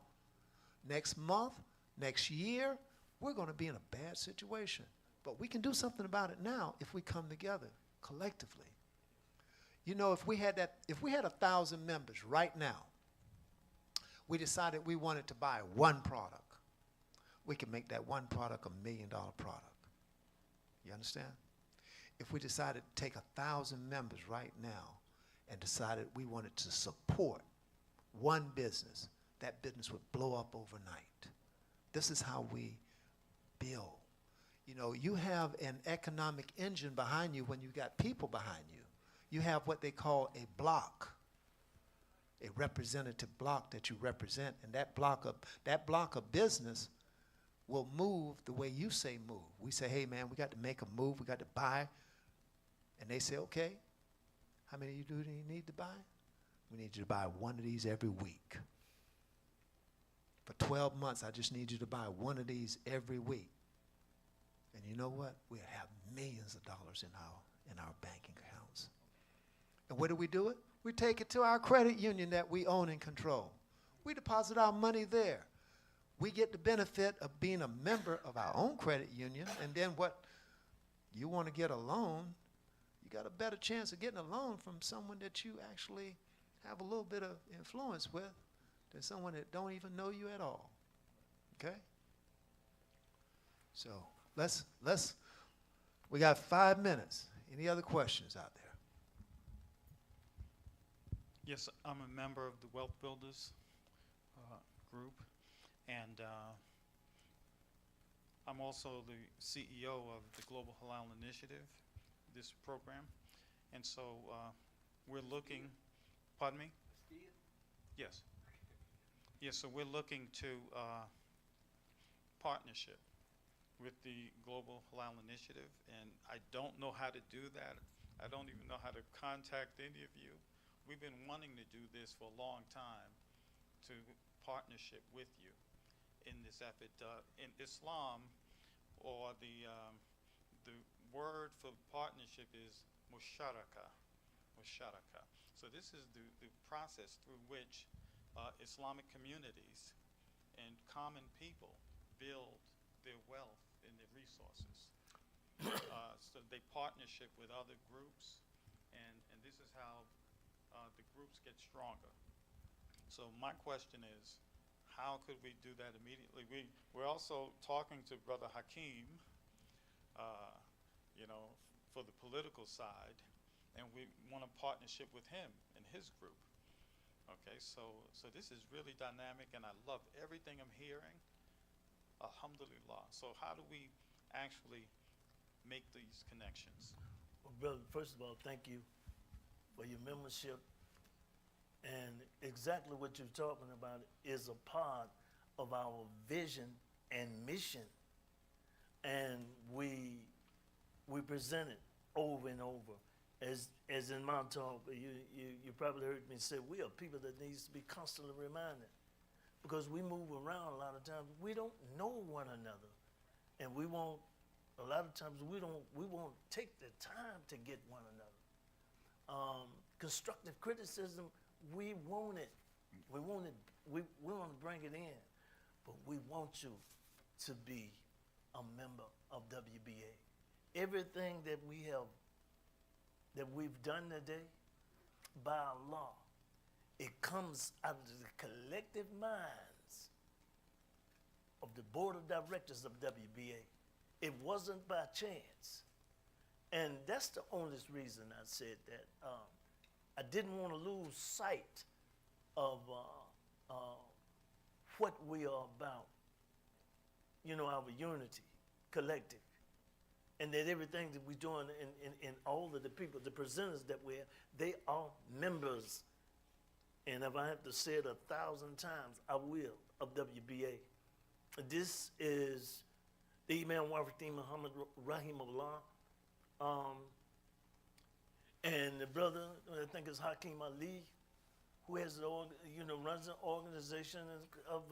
next month, next year, we're going to be in a bad situation. But we can do something about it now if we come together collectively. You know, if we had 1,000 members right now, we decided we wanted to buy one product, we can make that one product $1 million product. You understand? If we decided to take 1,000 members right now and decided we wanted to support one business, that business would blow up overnight. This is how we build. You know, you have an economic engine behind you when you got people behind you. You have what they call a block, a representative block that you represent, and that block of business will move the way you say move. We say, hey man, we got to make a move, we got to buy. And they say, okay, how many do you need to buy? We need you to buy one of these every week. For 12 months, I just need you to buy one of these every week. And you know what? We'll have millions of dollars in our banking accounts. And where do we do it? We take it to our credit union that we own and control. We deposit our money there. We get the benefit of being a member of our own credit union, and then what you want to get a loan, you got a better chance of getting a loan from someone that you actually have a little bit of influence with than someone that don't even know you at all. Okay? So we got 5 minutes. Any other questions out there? Yes, I'm a member of the Wealth Builders group, and I'm also the CEO of the Global Halal Initiative, this program. And so we're looking, pardon me? Yes. Yes, so we're looking to partnership with the Global Halal Initiative, and I don't know how to do that. I don't even know how to contact any of you. We've been wanting to do this for a long time, to partnership with you in this effort. In Islam, or the word for partnership is musharaka. So this is the process through which Islamic communities and common people build their wealth and their resources. So they partnership with other groups, and this is how the groups get stronger. So my question is, how could we do that immediately? We're also talking to Brother Hakeem, for the political side, and we want a partnership with him and his group. Okay, so this is really dynamic, and I love everything I'm hearing. Alhamdulillah. So how do we actually make these connections? Well, brother, first of all, thank you for your membership. And exactly what you're talking about is a part of our vision and mission. And we present it over and over. As in my talk, you probably heard me say, we are people that needs to be constantly reminded. Because we move around a lot of times, we don't know one another. And a lot of times we won't take the time to get one another. Constructive criticism, we want it. We want to bring it in. But we want you to be a member of WBA. Everything that we've done today, by Allah, it comes out of the collective minds of the board of directors of WBA. It wasn't by chance. And that's the only reason I said that. I didn't want to lose sight of what we are about. Our unity, collective. And that everything that we're doing in all of the people, the presenters that we're, they are members. And if I have to say it 1,000 times, I will, of WBA. This is the Imam Wafdi Muhammad Rahimahullah. And the brother, I think it's Hakeem Ali, who has runs an organization of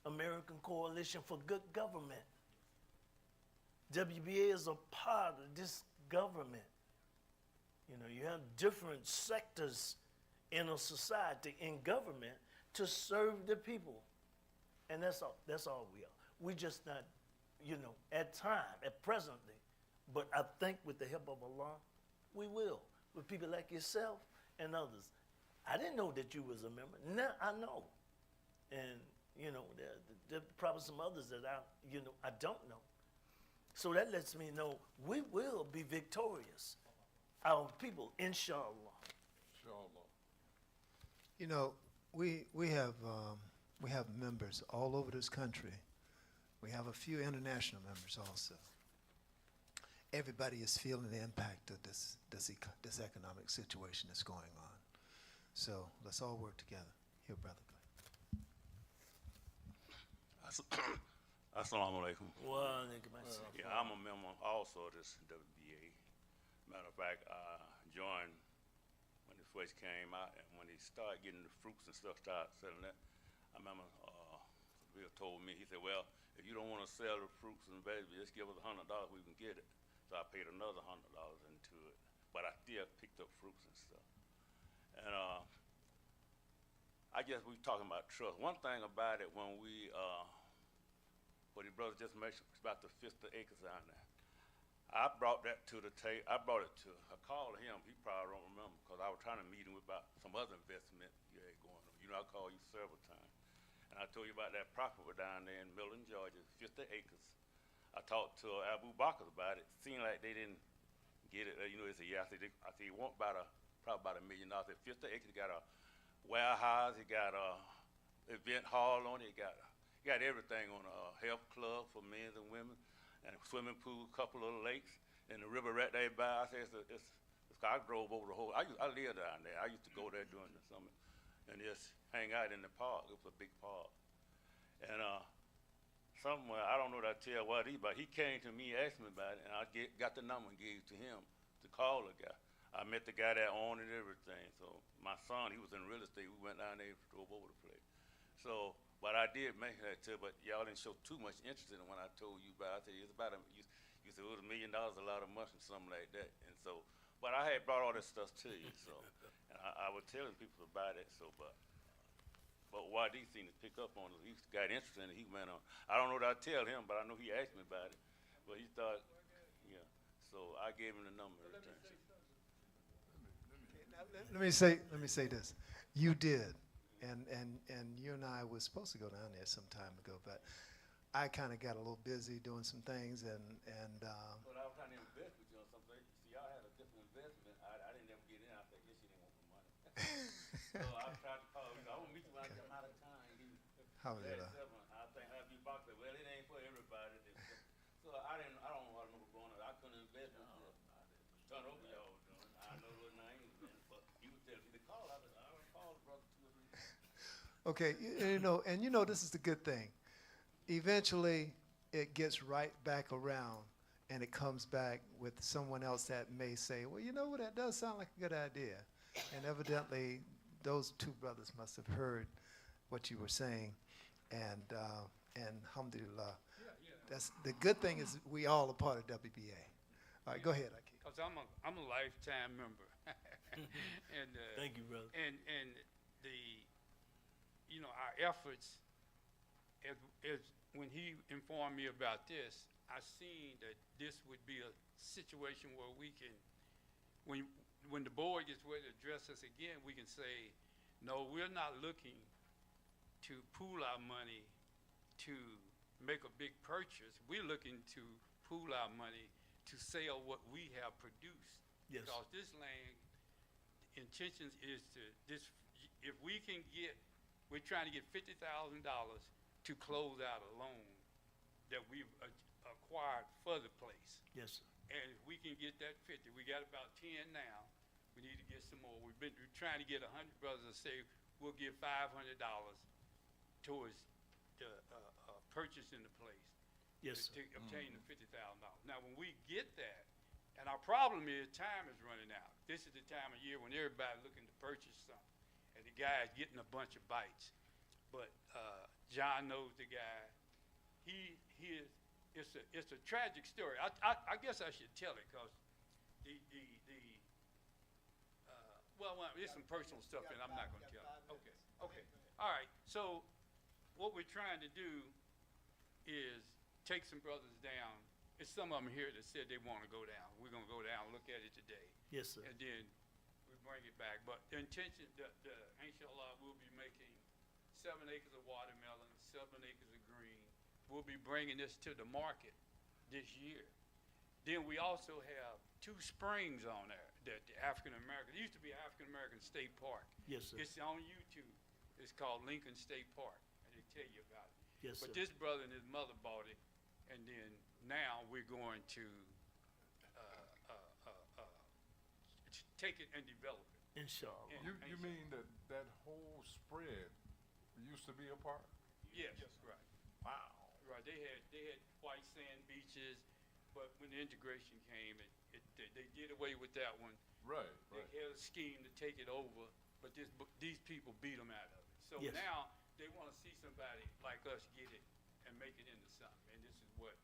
American Coalition for Good Government. WBA is a part of this government. You have different sectors in a society, in government, to serve the people. And that's all we are. We're just not, at presently. But I think with the help of Allah, we will. With people like yourself and others. I didn't know that you was a member. Now I know. And, there are probably some others that I don't know. So that lets me know we will be victorious. Our people, inshallah. Inshallah. We have members all over this country. We have a few international members also. Everybody is feeling the impact of this economic situation that's going on. So let's all work together. Here, brother. Assalamu alaikum. Yeah, I'm a member also of this WBA. Matter of fact, I joined when it first came out, and when they started getting the fruits and stuff started selling that, I remember Bill told me, he said, well, if you don't want to sell the fruits and vegetables, just give us $100, we can get it. So I paid another $100 into it. but I still picked up fruits and stuff. And I guess we talking about trust. One thing about it, when we, what your brother just mentioned about the 50 acres down there, I brought that to the table. I called him. He probably don't remember because I was trying to meet him about some other investment he had going on. You know, I called you several times. And I told you about that property down there in Milton, Georgia, 50 acres. I talked to Abu Bakr about it. Seemed like they didn't get it. You know, they said, yeah, I said, he want probably about $1 million. I said, 50 acres, got a warehouse, it got a event hall on it, got everything on a health club for men and women, and a swimming pool, a couple of lakes, and the river right there by. I said, I drove over the whole, I lived down there. I used to go there during the summer and just hang out in the park. It was a big park. And somewhere, I don't know that I tell what he, but he came to me, asked me about it, and I got the number and gave it to him to call the guy. I met the guy that owned it and everything. So my son, he was in real estate. We went down there and drove over the place. So, but I did mention that too, but y'all didn't show too much interest in it when I told you about it. I said, it's about you said it was $1 million, a lot of money, something like that. And so, but I had brought all this stuff to you, so, and I was telling people about it, so, but YD seemed to pick up on it. He got interested in it, he went on. I don't know that I tell him, but I know he asked me about it. But he thought, yeah, so I gave him the number. Let me say this. You did, and you and I were supposed to go down there some time ago, but I kind of got a little busy doing some things, and But I was trying to invest with you on something. See, y'all had a different investment. I didn't ever get in. I said, I guess you didn't want the money. So I tried to call you. I want to meet you when I come out of town. how was it? I think I'd be boxed. Well, it ain't for everybody. So I don't know what was going on. I couldn't invest with you. Turn over y'all was doing. I know what names, man. But he would tell me to call. I said, I already called the brother 2 or 3 times. Okay, this is the good thing. Eventually, it gets right back around, and it comes back with someone else that may say, well, you know what, that does sound like a good idea. And evidently, those two brothers must have heard what you were saying, and alhamdulillah. That's the good thing is we all are part of WBA. All right, go ahead, Akeem. Because I'm a lifetime member. And Thank you, brother. And our efforts, as when he informed me about this, I seen that this would be a situation where we can, when the board gets ready to address us again, we can say, no, we're not looking to pool our money to make a big purchase. We're looking to pool our money to sell what we have produced. Yes. Because this land, intentions is to if we can get, we're trying to get $50,000 to close out a loan that we've acquired for the place. Yes, sir. And if we can get that 50, we got about 10 now. We need to get some more. We're trying to get 100 brothers to say we'll give $500 towards the purchasing the place. Yes, to sir. obtain the $50,000. Now, when we get that, and our problem is time is running out. This is the time of year when everybody's looking to purchase something, and the guy's getting a bunch of bites. But John knows the guy. It's a tragic story. I guess I should tell it because well, there's some personal stuff, and I'm not going to tell it. Okay. All right. So what we're trying to do is take some brothers down. It's some of them here that said they want to go down. We're going to go down and look at it today. Yes, sir. And then we bring it back. But the intention, inshallah, we'll be making 7 acres of watermelon, 7 acres of green. We'll be bringing this to the market this year. Then we also have 2 springs on there that the African American, it used to be African American State Park. Yes, sir. It's on YouTube. It's called Lincoln State Park, and they tell you about it. Yes, But sir. this brother and his mother bought it, and then now we're going to take it and develop it. Inshallah. And- You mean that whole spread used to be a park? Yes, right. Wow. Right. They had white sand beaches, but when the integration came, they did away with that one. Right. They had a scheme to take it over, but these people beat them out of it. So Yes. now they want to see somebody like us get it and make it into something. And this is what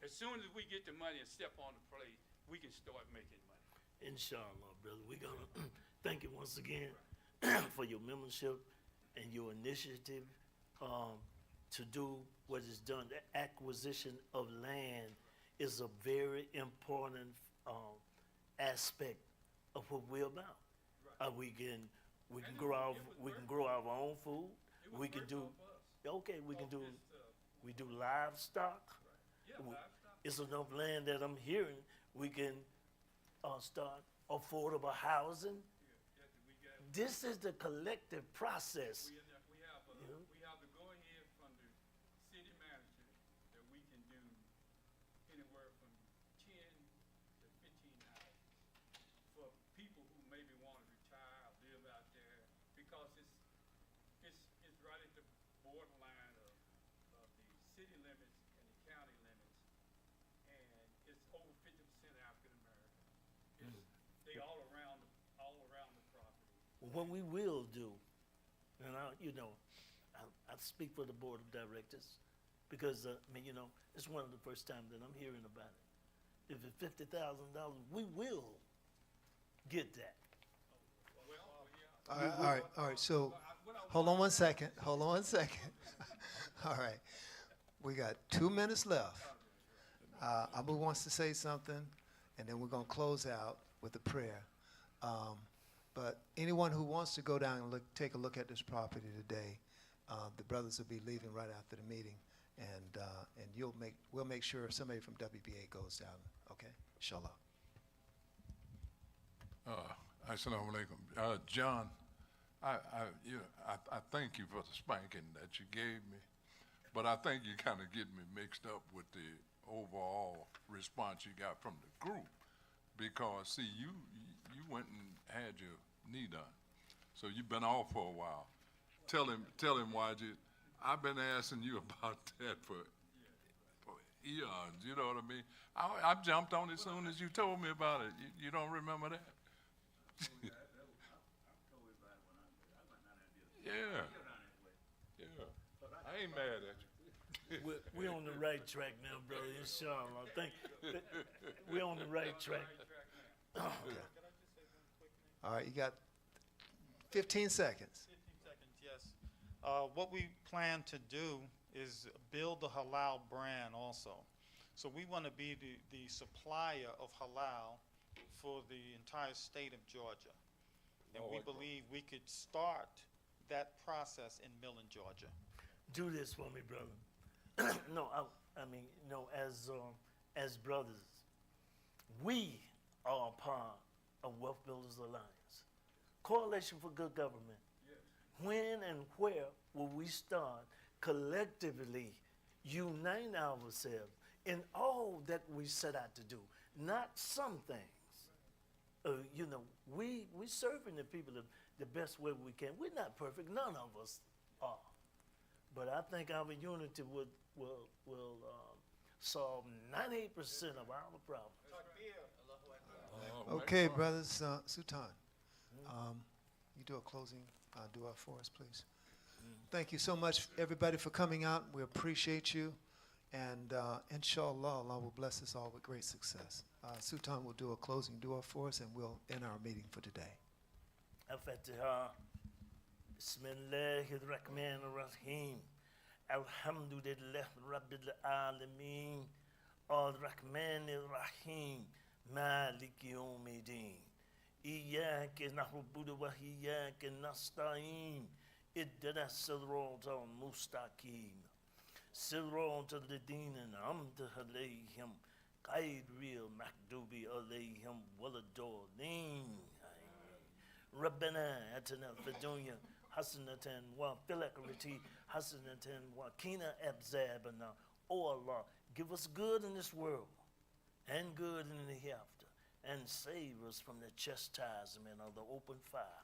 as soon as we get the money and step on the plate, we can start making money. Inshallah, brother. We're going to thank you once again for your membership and your initiative to do what is done. The acquisition of land is a very important aspect of what we're about. We can grow our own food. We can do we do livestock. It's enough land that I'm hearing we can start affordable housing. This is the collective process. We have the go-ahead from the city manager that we can do anywhere from 10 to 15 houses for people who maybe want to retire or live out there, because it's right at the borderline of the city limits and the county limits, and it's over 50% African American. They all around the property. What we will do, and I speak for the board of directors, because it's one of the first times that I'm hearing about it. If it's $50,000, we will get that. All right. So, hold on one second. All right. We got 2 minutes left. Abu wants to say something, and then we're going to close out with a prayer. But anyone who wants to go down and take a look at this property today, the brothers will be leaving right after the meeting, and we'll make sure somebody from WBA goes down. Okay, inshallah. Assalamu alaikum. John, I thank you for the spanking that you gave me, but I think you kind of get me mixed up with the overall response you got from the group, because see, you went and had your knee done, so you've been off for a while. Tell him, Wajid, I've been asking you about that for eons. You know what I mean? I jumped on it as soon as you told me about it. You don't remember that? Yeah. I ain't mad at you. We're on the right track now, brother. Inshallah. We're on the right track. All right, you got 15 seconds. 15 seconds, yes. What we plan to do is build the halal brand also. So we want to be the supplier of halal for the entire state of Georgia. And we believe we could start that process in Millen, Georgia. Do this for me, brother. As brothers, we are a part of Wealth Builders Alliance, Coalition for Good Government. Yes. When and where will we start collectively unite ourselves in all that we set out to do? Not some things. We serving the people the best way we can. We're not perfect. None of us are. But I think our unity will solve 98% of our problems. Okay, brothers. Sultan, you do a closing dua for us, please. Thank you so much, everybody, for coming out. We appreciate you. And inshallah, Allah will bless us all with great success. Sultan will do a closing dua for us, and we'll end our meeting for today. Al-Fatiha. Bismillahirrahmanirrahim. Alhamdulillah Rabbil Alameen. Ar-Rahmanir-Rahim. Malik Yawmiddin. Iyaka na'budu wa iyaka nasta'in. Ihdina as-sirata al-mustaqim. صراط الذين أنعمت عليهم غير المغضوب عليهم ولا الضالين. ربنا آتنا في الدنيا حسنة وفي الآخرة حسنة وقنا عذاب النار. Oh Allah, give us good in this world and good in the hereafter, and save us from the chastisement of the open fire.